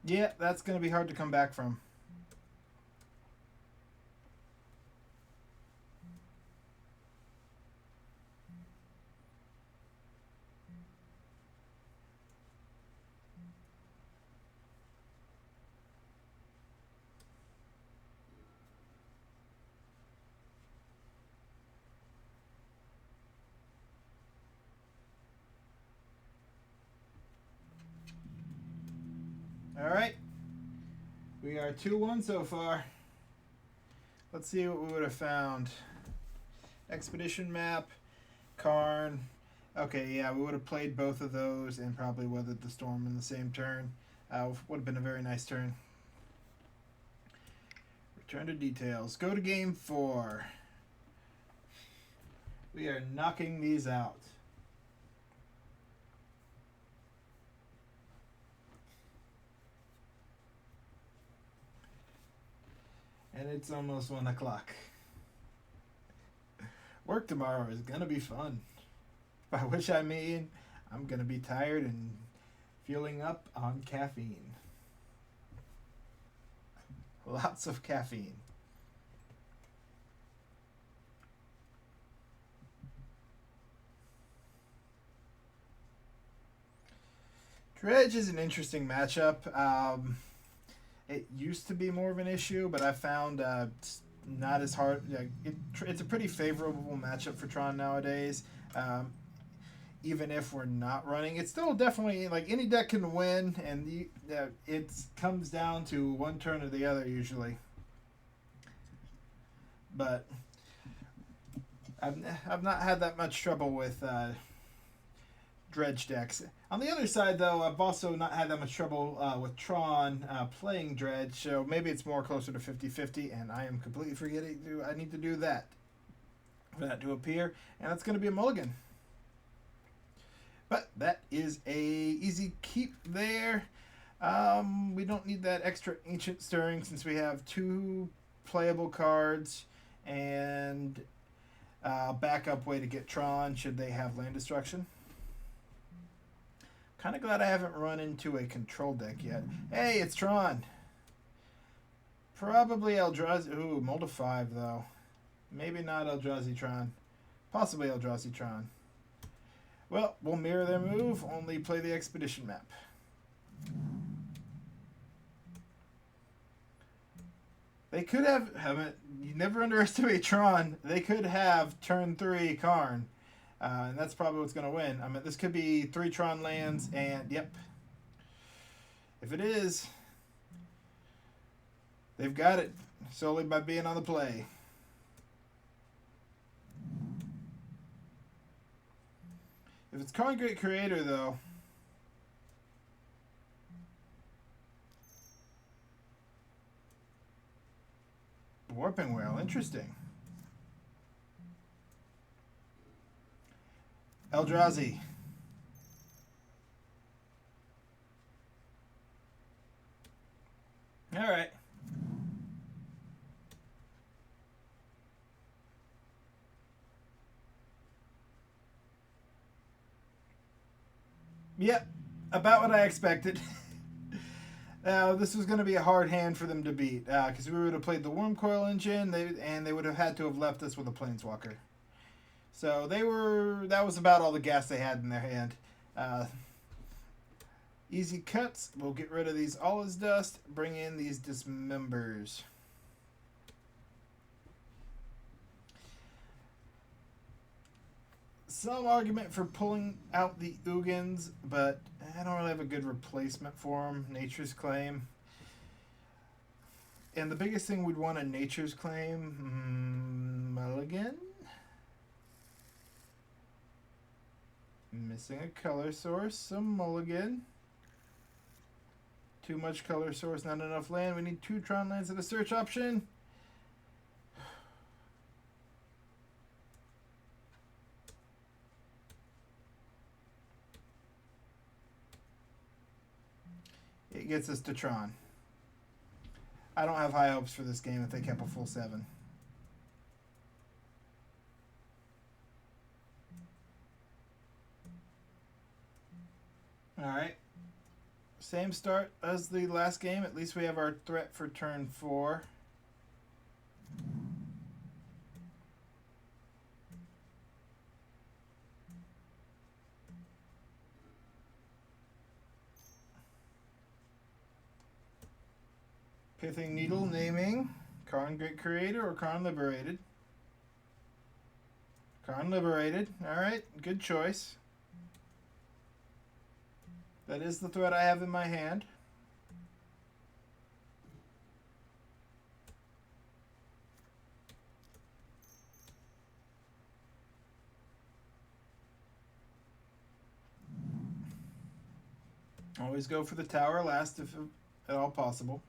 Speaker 1: Yeah, that's going to be hard to come back from. All right. We are 2-1 so far. Let's see what we would have found. Expedition map, Karn. Okay, yeah, we would have played both of those and probably weathered the storm in the same turn. Would have been a very nice turn. Return to details. Go to game 4. We are knocking these out. And it's almost 1 o'clock. Work tomorrow is going to be fun. By which I mean, I'm going to be tired and feeling up on caffeine. Lots of caffeine. Dredge is an interesting matchup. It used to be more of an issue, but I found it's not as hard. It's a pretty favorable matchup for Tron nowadays. Even if we're not running, it's still definitely like any deck can win, and it comes down to one turn or the other usually. But I've not had that much trouble with Dredge decks. On the other side, though, I've also not had that much trouble with Tron playing Dredge, so maybe it's more closer to 50-50, and I am completely forgetting I need to do that for that to appear, and that's going to be a mulligan. But that is a easy keep there. We don't need that extra Ancient Stirring since we have 2 playable cards and a backup way to get Tron should they have land destruction. Kind of glad I haven't run into a control deck yet. Hey, it's Tron. Probably Eldrazi. Ooh, Mold of 5 though. Maybe not Eldrazi Tron. Possibly Eldrazi Tron. Well, we'll mirror their move, only play the expedition map. They could have, you never underestimate Tron, they could have turn 3 Karn. And that's probably what's going to win. I mean, this could be 3 Tron lands, and yep. If it is, they've got it solely by being on the play. If it's Karn Great Creator, though, Warping Whale, interesting. Eldrazi. All right. Yep, about what I expected. This was going to be a hard hand for them to beat because we would have played the Wurmcoil engine, and they would have had to have left us with a Planeswalker. So that was about all the gas they had in their hand. Easy cuts. We'll get rid of these All Is Dust. Bring in these Dismembers. Some argument for pulling out the Ugins, but I don't really have a good replacement for them. Nature's Claim. And the biggest thing we'd want a Nature's Claim, mulligan. Missing a color source, some mulligan. Too much color source, not enough land. We need 2 Tron lands and a search option. It gets us to Tron. I don't have high hopes for this game if they kept a full 7. Alright. Same start as the last game. At least we have our threat for turn 4. Pithing Needle naming. Karn Great Creator or Karn Liberated? Karn Liberated. Alright, good choice. That is the threat I have in my hand. Always go for the tower last if at all possible.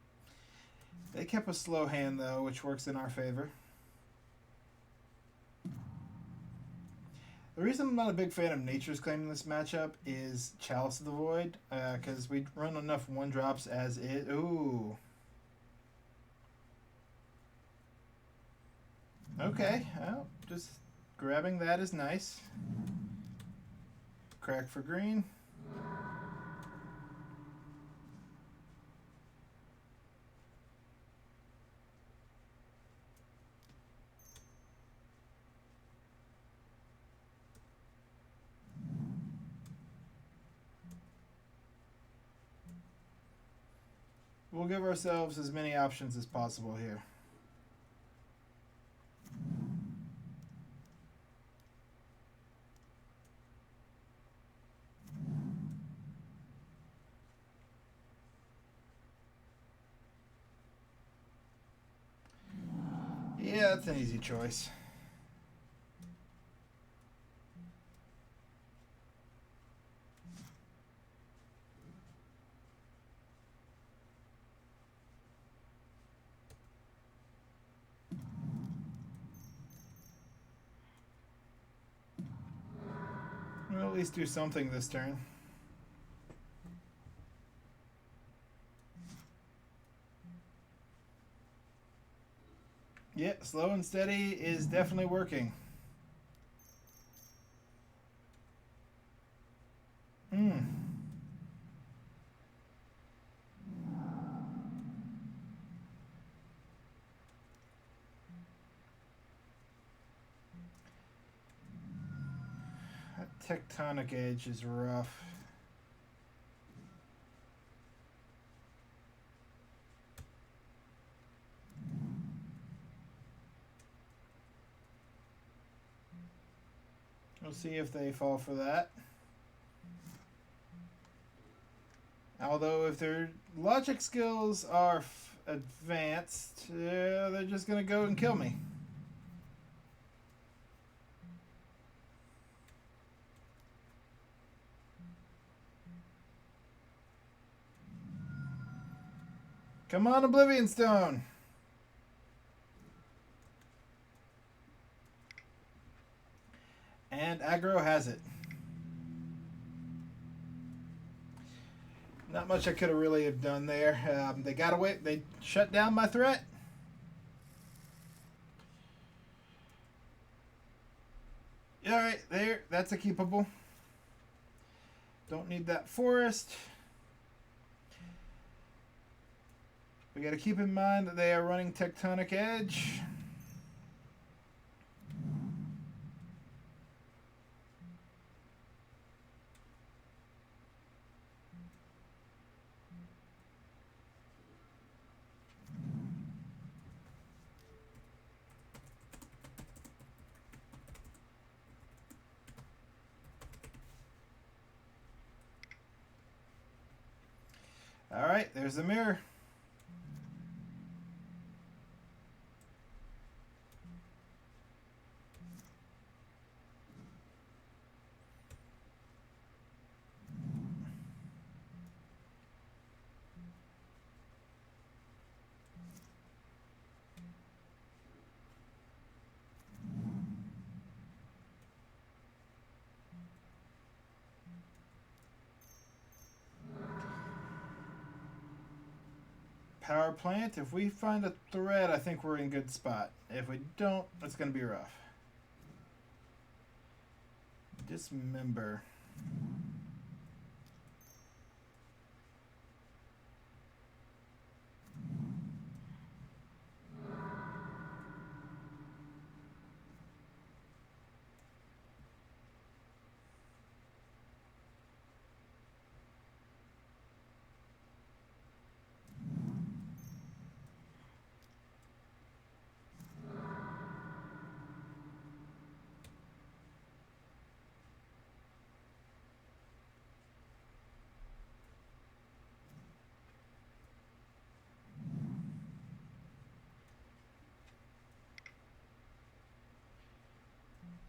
Speaker 1: They kept a slow hand though, which works in our favor. The reason I'm not a big fan of Nature's Claim in this matchup is Chalice of the Void, because we run enough 1-drops as it. Ooh. Okay, well, just grabbing that is nice. Crack for green. We'll give ourselves as many options as possible here. Yeah, that's an easy choice. We'll at least do something this turn. Yeah, slow and steady is definitely working. That Tectonic edge is rough. We'll see if they fall for that. Although if their logic skills are advanced, they're just going to go and kill me. Come on, Oblivion Stone. And Aggro has it. Not much I could have really have done there. They got away. They shut down my threat. All right, there. That's a keepable. Don't need that forest. We got to keep in mind that they are running Tectonic Edge. All right, there's the mirror. Power plant. If we find a threat, I think we're in a good spot. If we don't, it's going to be rough. Dismember.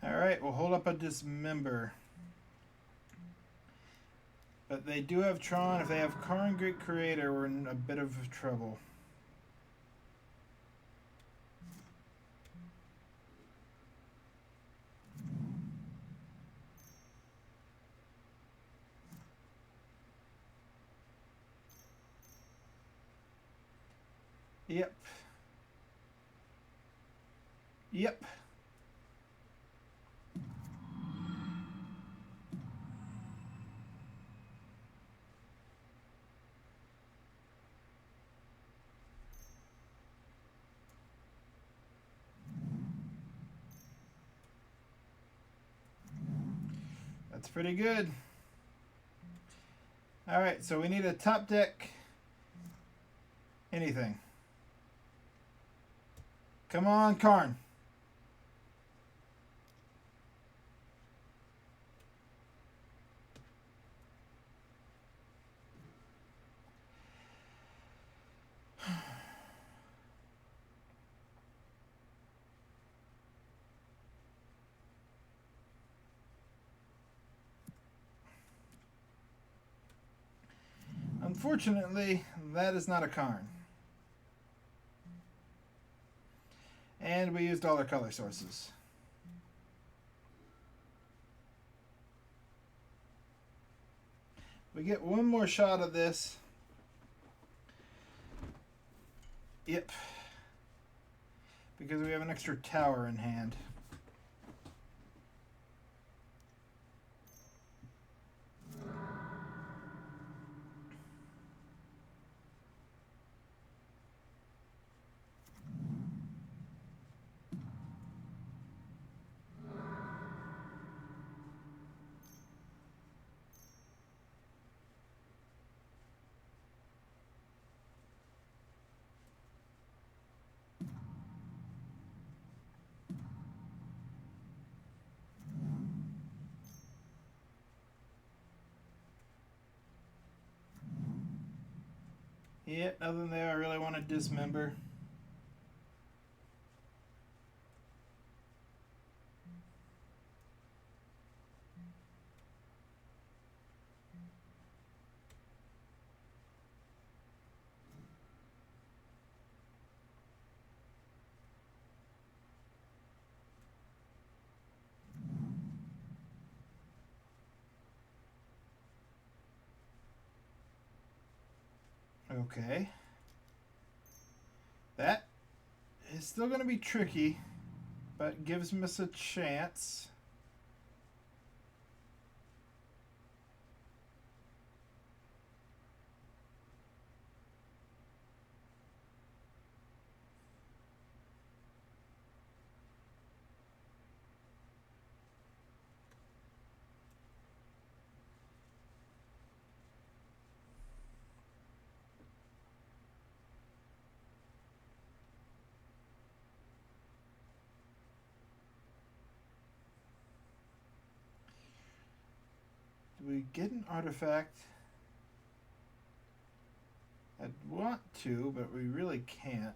Speaker 1: All right, we'll hold up a dismember. But they do have Tron. If they have Karn, Great Creator, we're in a bit of trouble. Yep. Yep. That's pretty good. All right, so we need a top deck. Anything. Come on, Karn. Unfortunately, that is not a Karn. And we used all our color sources. We get one more shot of this. Yep. Because we have an extra tower in hand. Yeah, nothing there I really want to dismember. Okay. That is still going to be tricky, but gives us a chance. Do we get an artifact? I'd want to, but we really can't.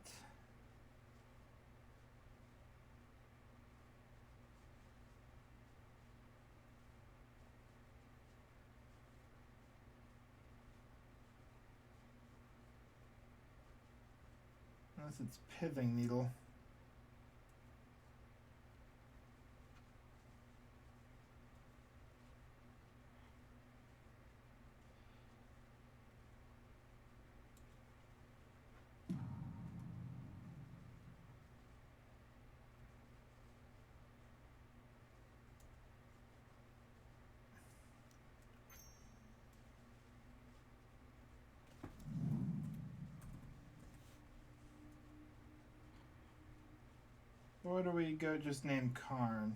Speaker 1: Unless it's Pithing Needle. Or do we go just name Karn?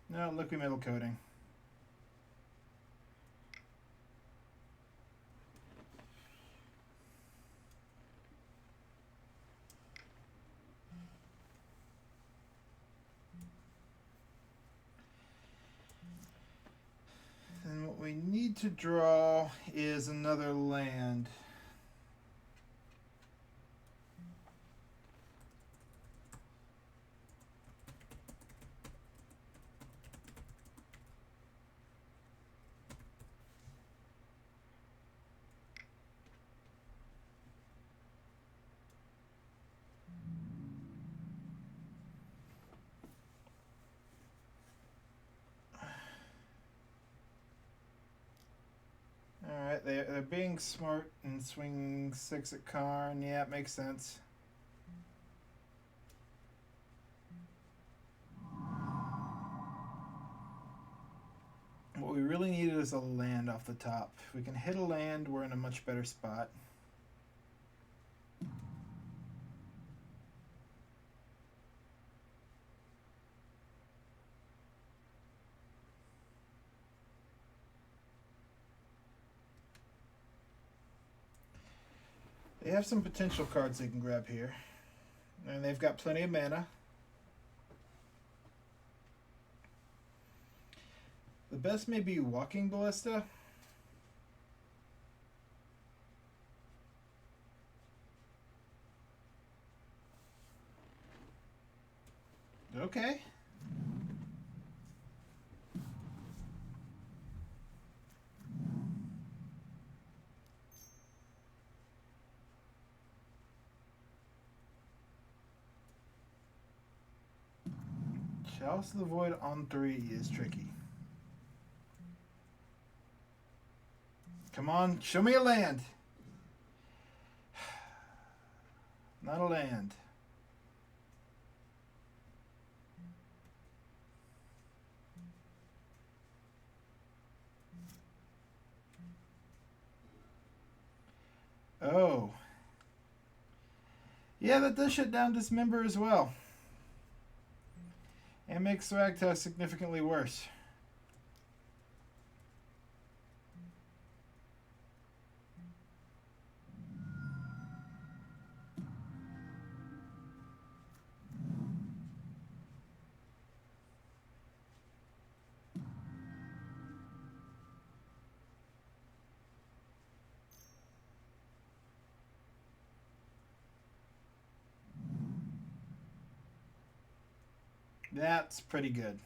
Speaker 1: No, liquid metal coating. And what we need to draw is another land. they're being smart and swinging 6 at Karn. Yeah, it makes sense. What we really need is a land off the top. If we can hit a land, we're in a much better spot. They have some potential cards they can grab here. And they've got plenty of mana. The best may be Walking Ballista. Okay. Chalice of the Void on 3 is tricky. Come on, show me a land. Not a land. Oh. Yeah, that does shut down Dismember as well. And makes Thragtusk significantly worse. That's pretty good.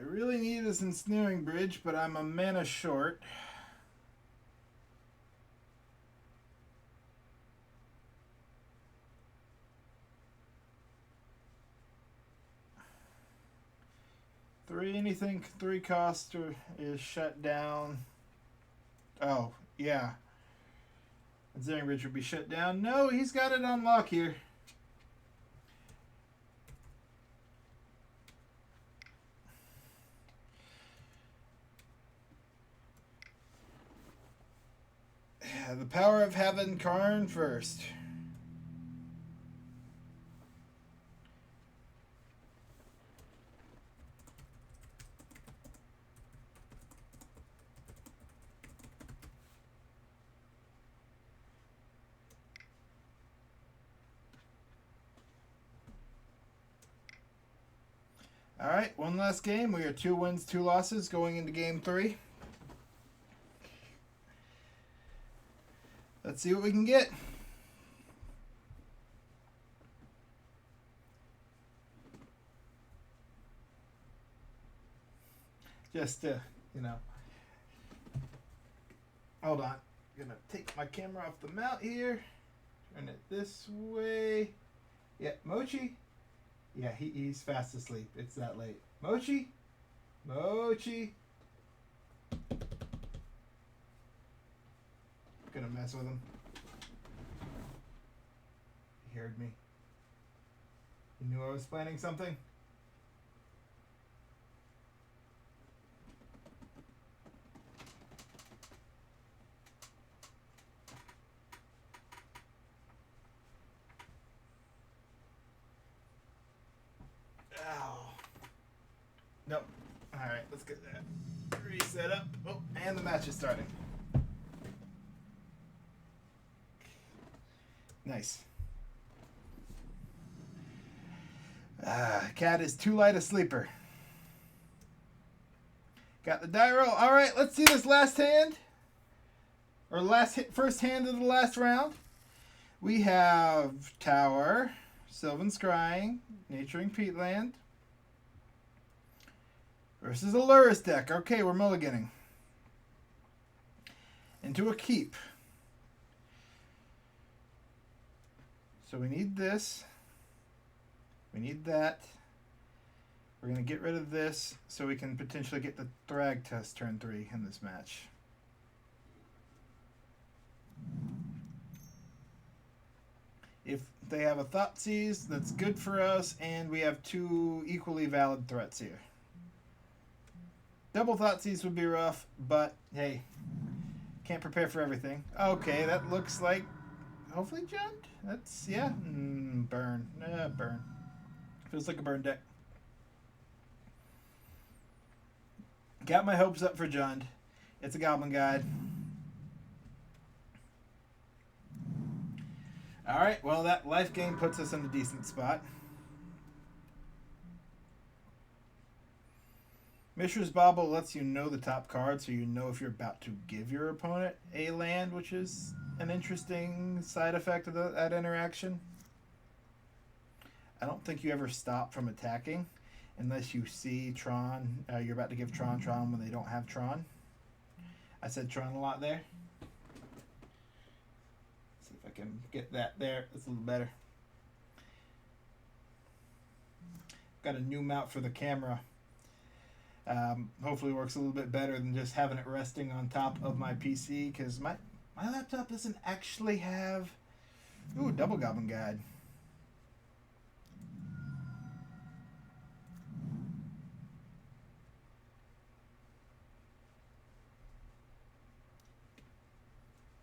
Speaker 1: Really need is Ensnaring Bridge, but I'm a mana short. Anything 3 cost is shut down. Oh, yeah. Ensnaring Bridge would be shut down. No, he's got it on lock here. The power of having Karn first. All right, one last game. We are 2 wins, 2 losses going into game 3. Let's see what we can get. Just to, you know. Hold on. I'm going to take my camera off the mount here. Turn it this way. Yeah, Mochi. Yeah, he's fast asleep. It's that late. Mochi. Mochi. Gonna mess with him. He heard me. He knew I was planning something. Ow. Nope. Alright, let's get that reset up. Oh, and the match is starting. Nice. Cat is too light a sleeper. Got the die roll. All right, let's see this last hand. or first hand of the last round. We have Tower, Sylvan Scrying, Naturing Peatland versus a Lurrus deck. Okay, we're mulliganing. Into a keep. So we need this. We need that. We're going to get rid of this so we can potentially get the Thragtusk turn 3 in this match. If they have a Thoughtseize, that's good for us, and we have 2 equally valid threats here. Double Thoughtseize would be rough, but hey, can't prepare for everything. Okay, that looks like hopefully Jund. That's, yeah, burn. Burn. Feels like a burn deck. Got my hopes up for Jund. It's a Goblin Guide. Alright, well, that life gain puts us in a decent spot. Mishra's Bauble lets you know the top card, so you know if you're about to give your opponent a land, which is an interesting side effect of that interaction. I don't think you ever stop from attacking unless you see Tron. You're about to give Tron when they don't have Tron. I said Tron a lot there. See if I can get that there. It's a little better. Got a new mount for the camera. Hopefully it works a little bit better than just having it resting on top of my PC, because my laptop doesn't actually have... Ooh, Double Goblin Guide.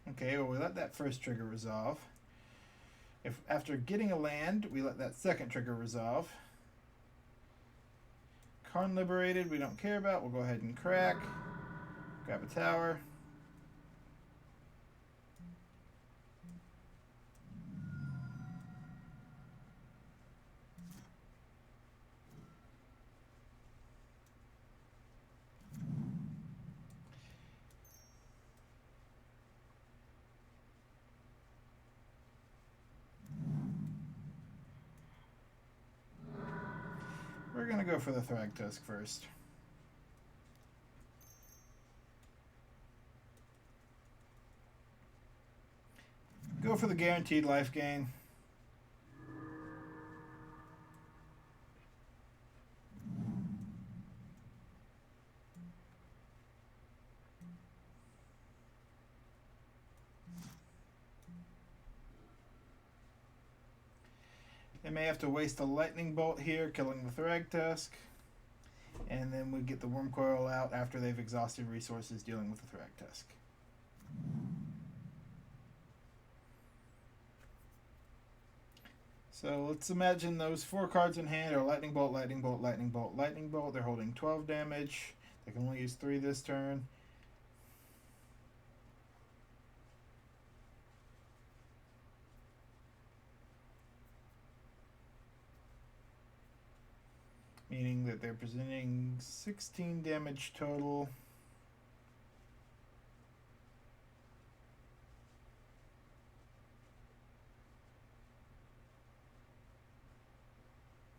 Speaker 1: Okay, well, we let that first trigger resolve. If after getting a land, we let that second trigger resolve. Karn Liberated, we don't care about. We'll go ahead and crack. Grab a tower. We're going to go for the Thragtusk first. Go for the guaranteed life gain. They may have to waste a lightning bolt here, killing the Thragtusk. And then we get the Wurmcoil out after they've exhausted resources dealing with the Thragtusk. So let's imagine those 4 cards in hand are Lightning Bolt, Lightning Bolt, Lightning Bolt, Lightning Bolt. They're holding 12 damage. They can only use 3 this turn. Meaning that they're presenting 16 damage total.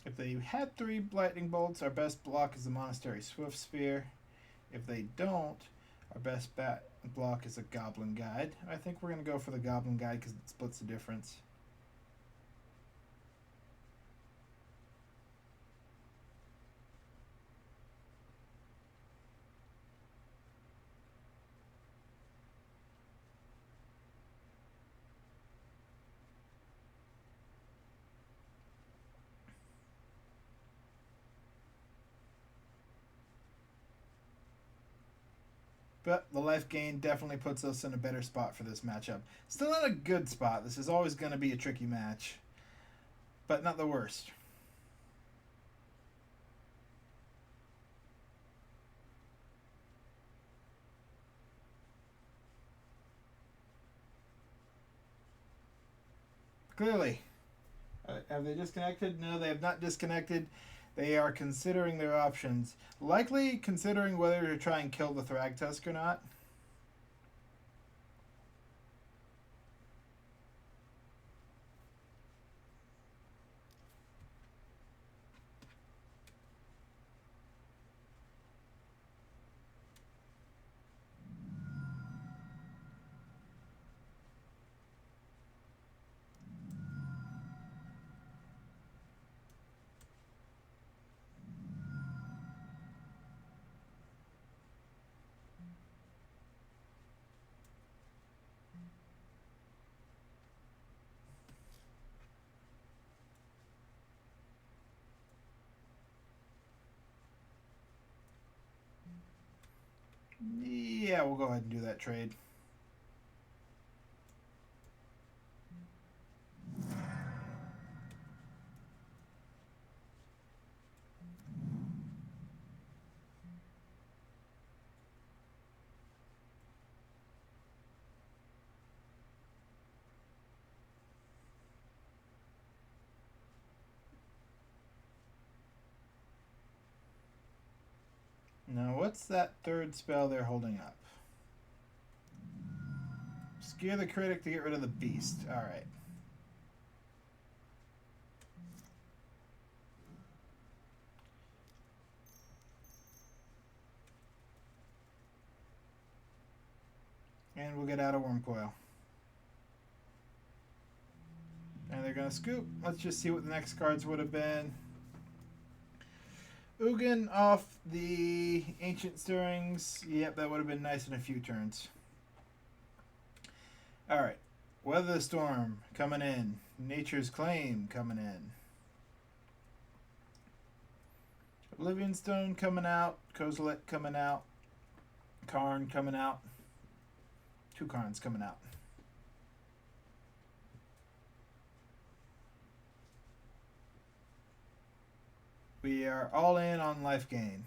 Speaker 1: If they had 3 lightning bolts, our best block is the Monastery Swift Spear. If they don't, our best block is a Goblin Guide. I think we're going to go for the Goblin Guide because it splits the difference. But the life gain definitely puts us in a better spot for this matchup. Still not a good spot. This is always going to be a tricky match. But not the worst. Clearly. Have they disconnected? No, they have not disconnected. They are considering their options. Likely considering whether to try and kill the Thragtusk or not. Yeah, we'll go ahead and do that trade. Now, what's that third spell they're holding up? Scare the critic to get rid of the beast. Alright. And we'll get out of Wurmcoil. And they're going to scoop. Let's just see what the next cards would have been. Ugin off the Ancient Stirrings. Yep, that would have been nice in a few turns. Alright. Weather the Storm coming in. Nature's Claim coming in. Oblivion Stone coming out. Kozilek coming out. Karn coming out. 2 Karns coming out. We are all in on life gain.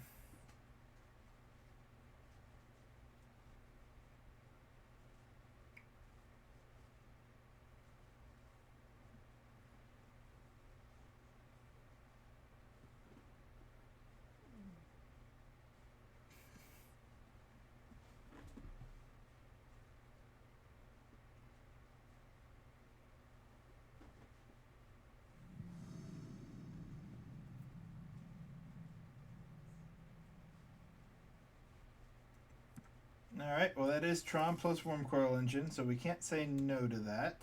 Speaker 1: Alright, well that is Tron plus Wurmcoil Engine, so we can't say no to that.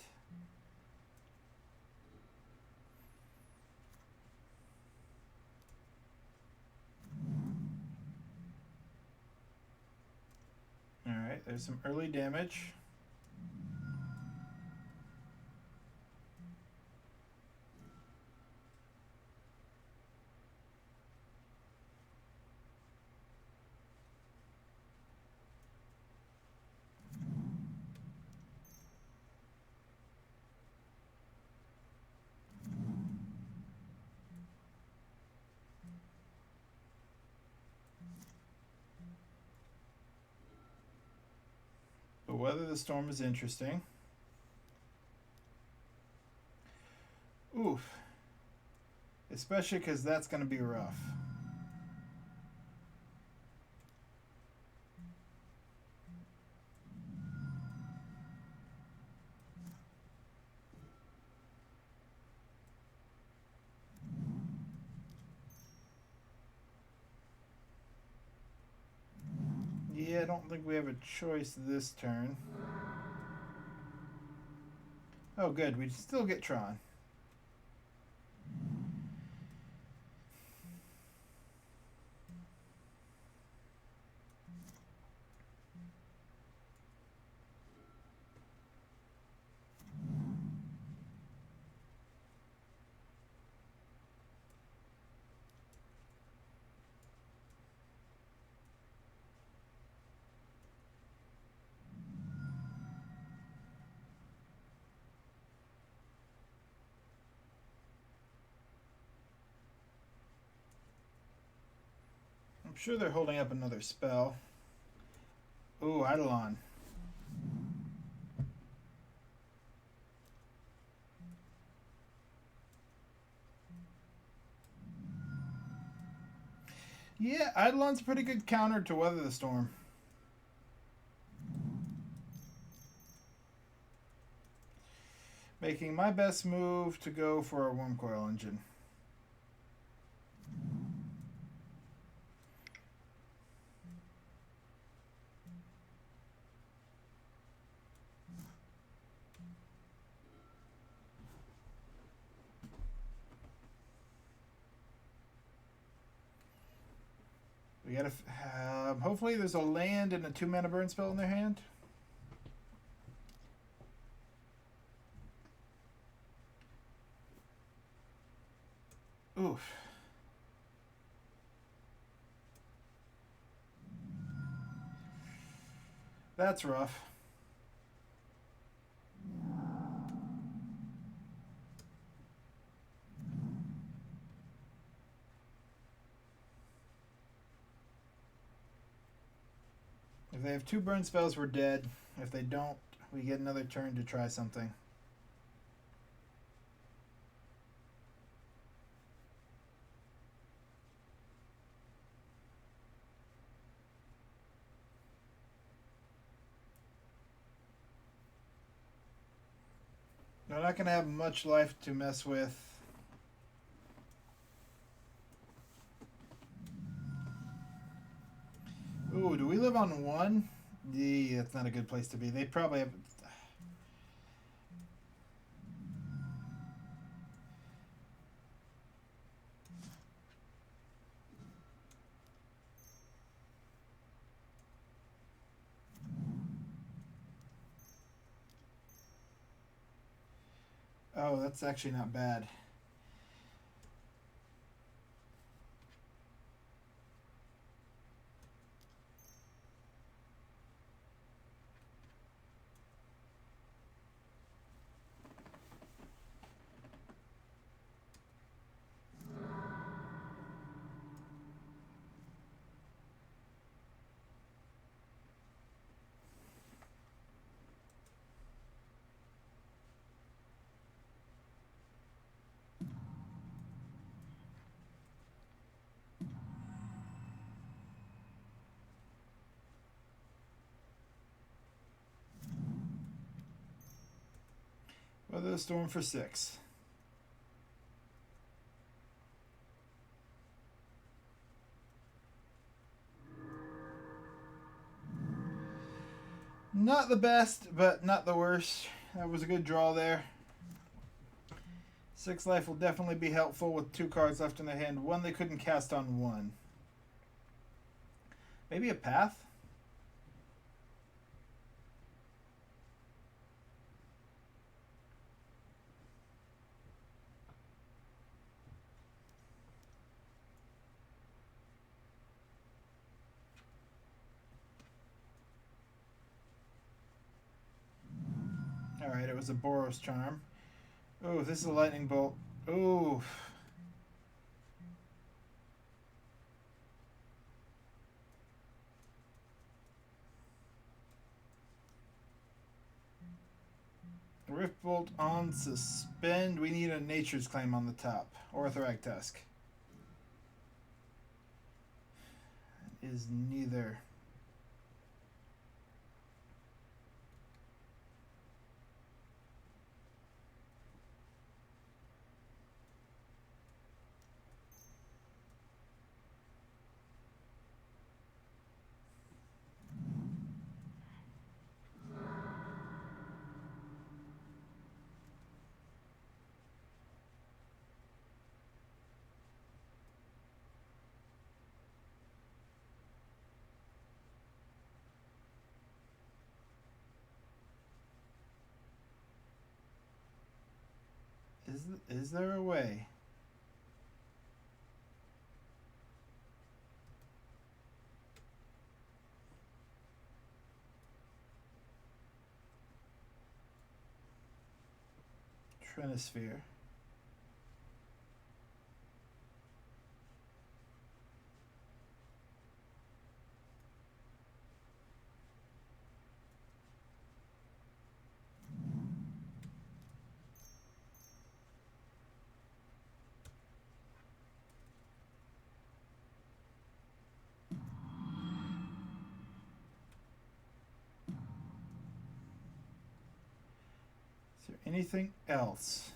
Speaker 1: Alright, there's some early damage. But Weather the Storm is interesting. Oof. Especially because that's going to be rough. Yeah, I don't think we have a choice this turn. Oh, good. We still get Tron. I'm sure they're holding up another spell. Ooh, Eidolon. Yeah, Eidolon's a pretty good counter to Weather the Storm. Making my best move to go for a Wurmcoil Engine. We gotta. Hopefully, there's a land and a 2-mana burn spell in their hand. Oof. That's rough. If they have 2 burn spells, we're dead. If they don't, we get another turn to try something. They're not going to have much life to mess with. Ooh, do we live on 1? That's not a good place to be. They probably have... Oh, that's actually not bad. Weather the storm for 6. Not the best, but not the worst. That was a good draw there. 6 life will definitely be helpful with 2 cards left in their hand. 1 they couldn't cast on 1. Maybe a path? Alright, it was a Boros charm. Oh, this is a lightning bolt. Ooh. Rift Bolt on suspend. We need a Nature's Claim on the top. Or a Thragtusk. Is neither. Is there a way? Trinisphere. Is there anything else?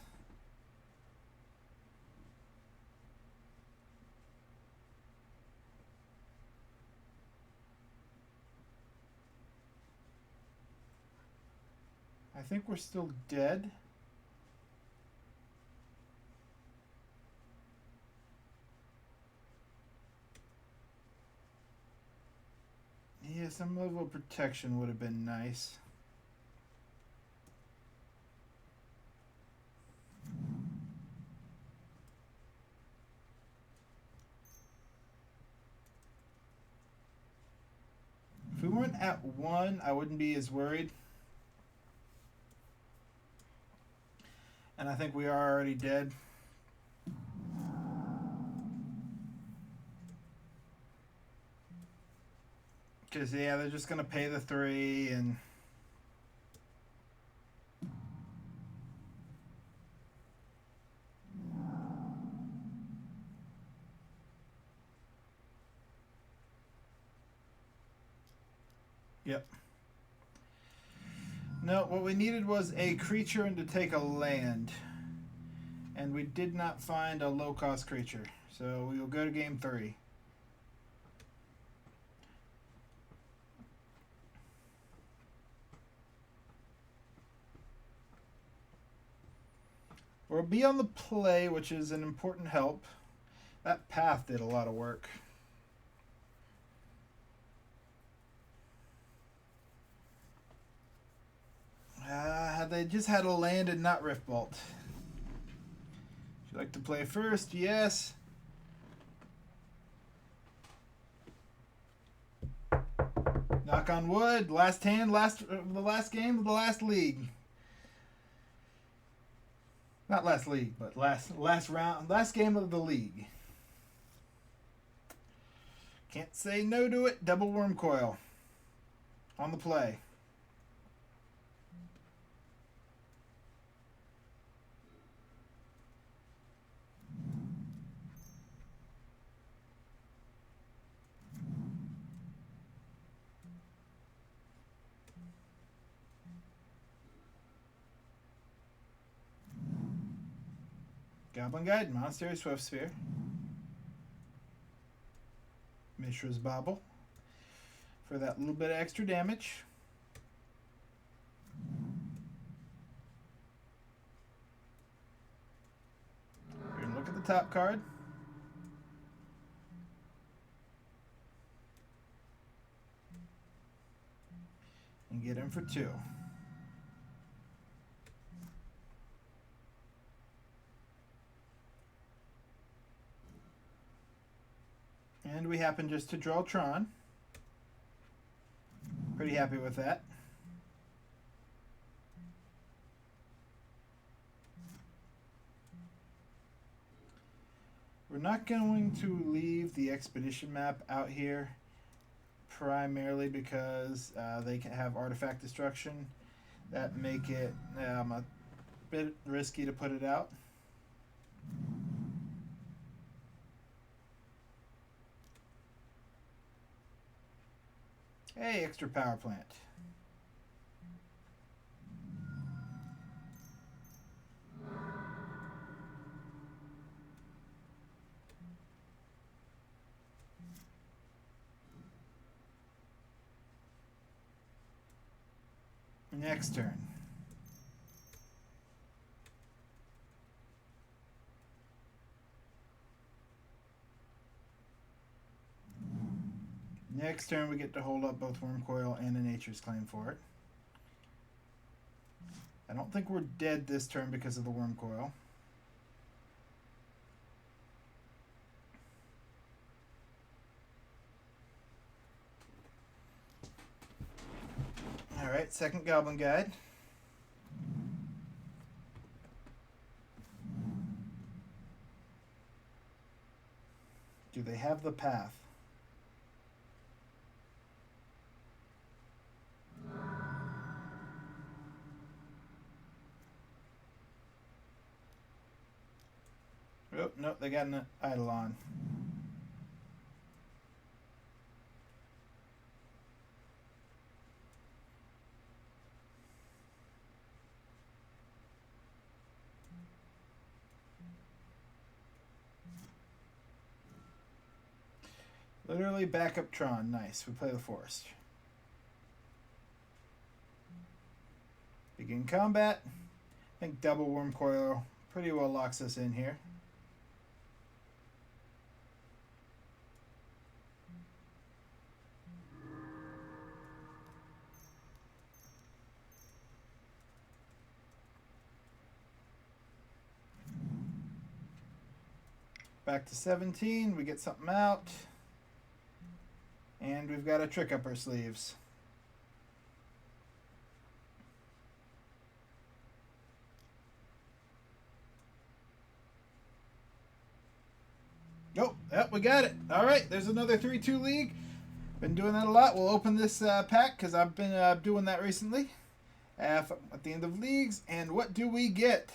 Speaker 1: I think we're still dead. Yeah, some level of protection would have been nice. If we weren't at 1, I wouldn't be as worried. And I think we are already dead. Because, yeah, they're just going to pay the 3 and... Yep. No, what we needed was a creature and to take a land. And we did not find a low-cost creature. So we will go to game 3. We'll be on the play, which is an important help. That path did a lot of work. They just had a land and not Riftbolt. Would you like to play first? Yes. Knock on wood. Last hand, the last game of the last league. Not last league, but last round, last game of the league. Can't say no to it. Double Wurmcoil on the play. Goblin Guide, Monastery, Swift Sphere, Mishra's Bauble for that little bit of extra damage. We're going to look at the top card. And get him for 2. And we happen just to draw Tron. Pretty happy with that. We're not going to leave the expedition map out here primarily because they can have artifact destruction that make it a bit risky to put it out. Hey, extra power plant. Next turn. Next turn, we get to hold up both Wurmcoil and a Nature's Claim for it. I don't think we're dead this turn because of the Wurmcoil. Alright, second Goblin Guide. Do they have the path? Oh, no, they got an Eidolon. Literally backup Tron. Nice. We play the Forest. Begin combat. I think double Wurmcoil pretty well locks us in here. Back to 17, we get something out. And we've got a trick up our sleeves. Oh, yep, we got it. All right, there's another 3-2 league. Been doing that a lot. We'll open this pack because I've been doing that recently at the end of leagues. And what do we get?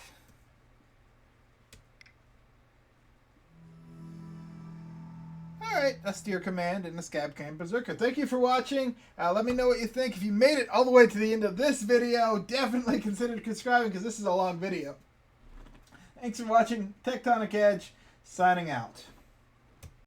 Speaker 1: All right, a Steer Command and a Scab Cam Berserker. Thank you for watching. Let me know what you think. If you made it all the way to the end of this video, definitely consider subscribing because this is a long video. Thanks for watching. Tectonic Edge, signing out.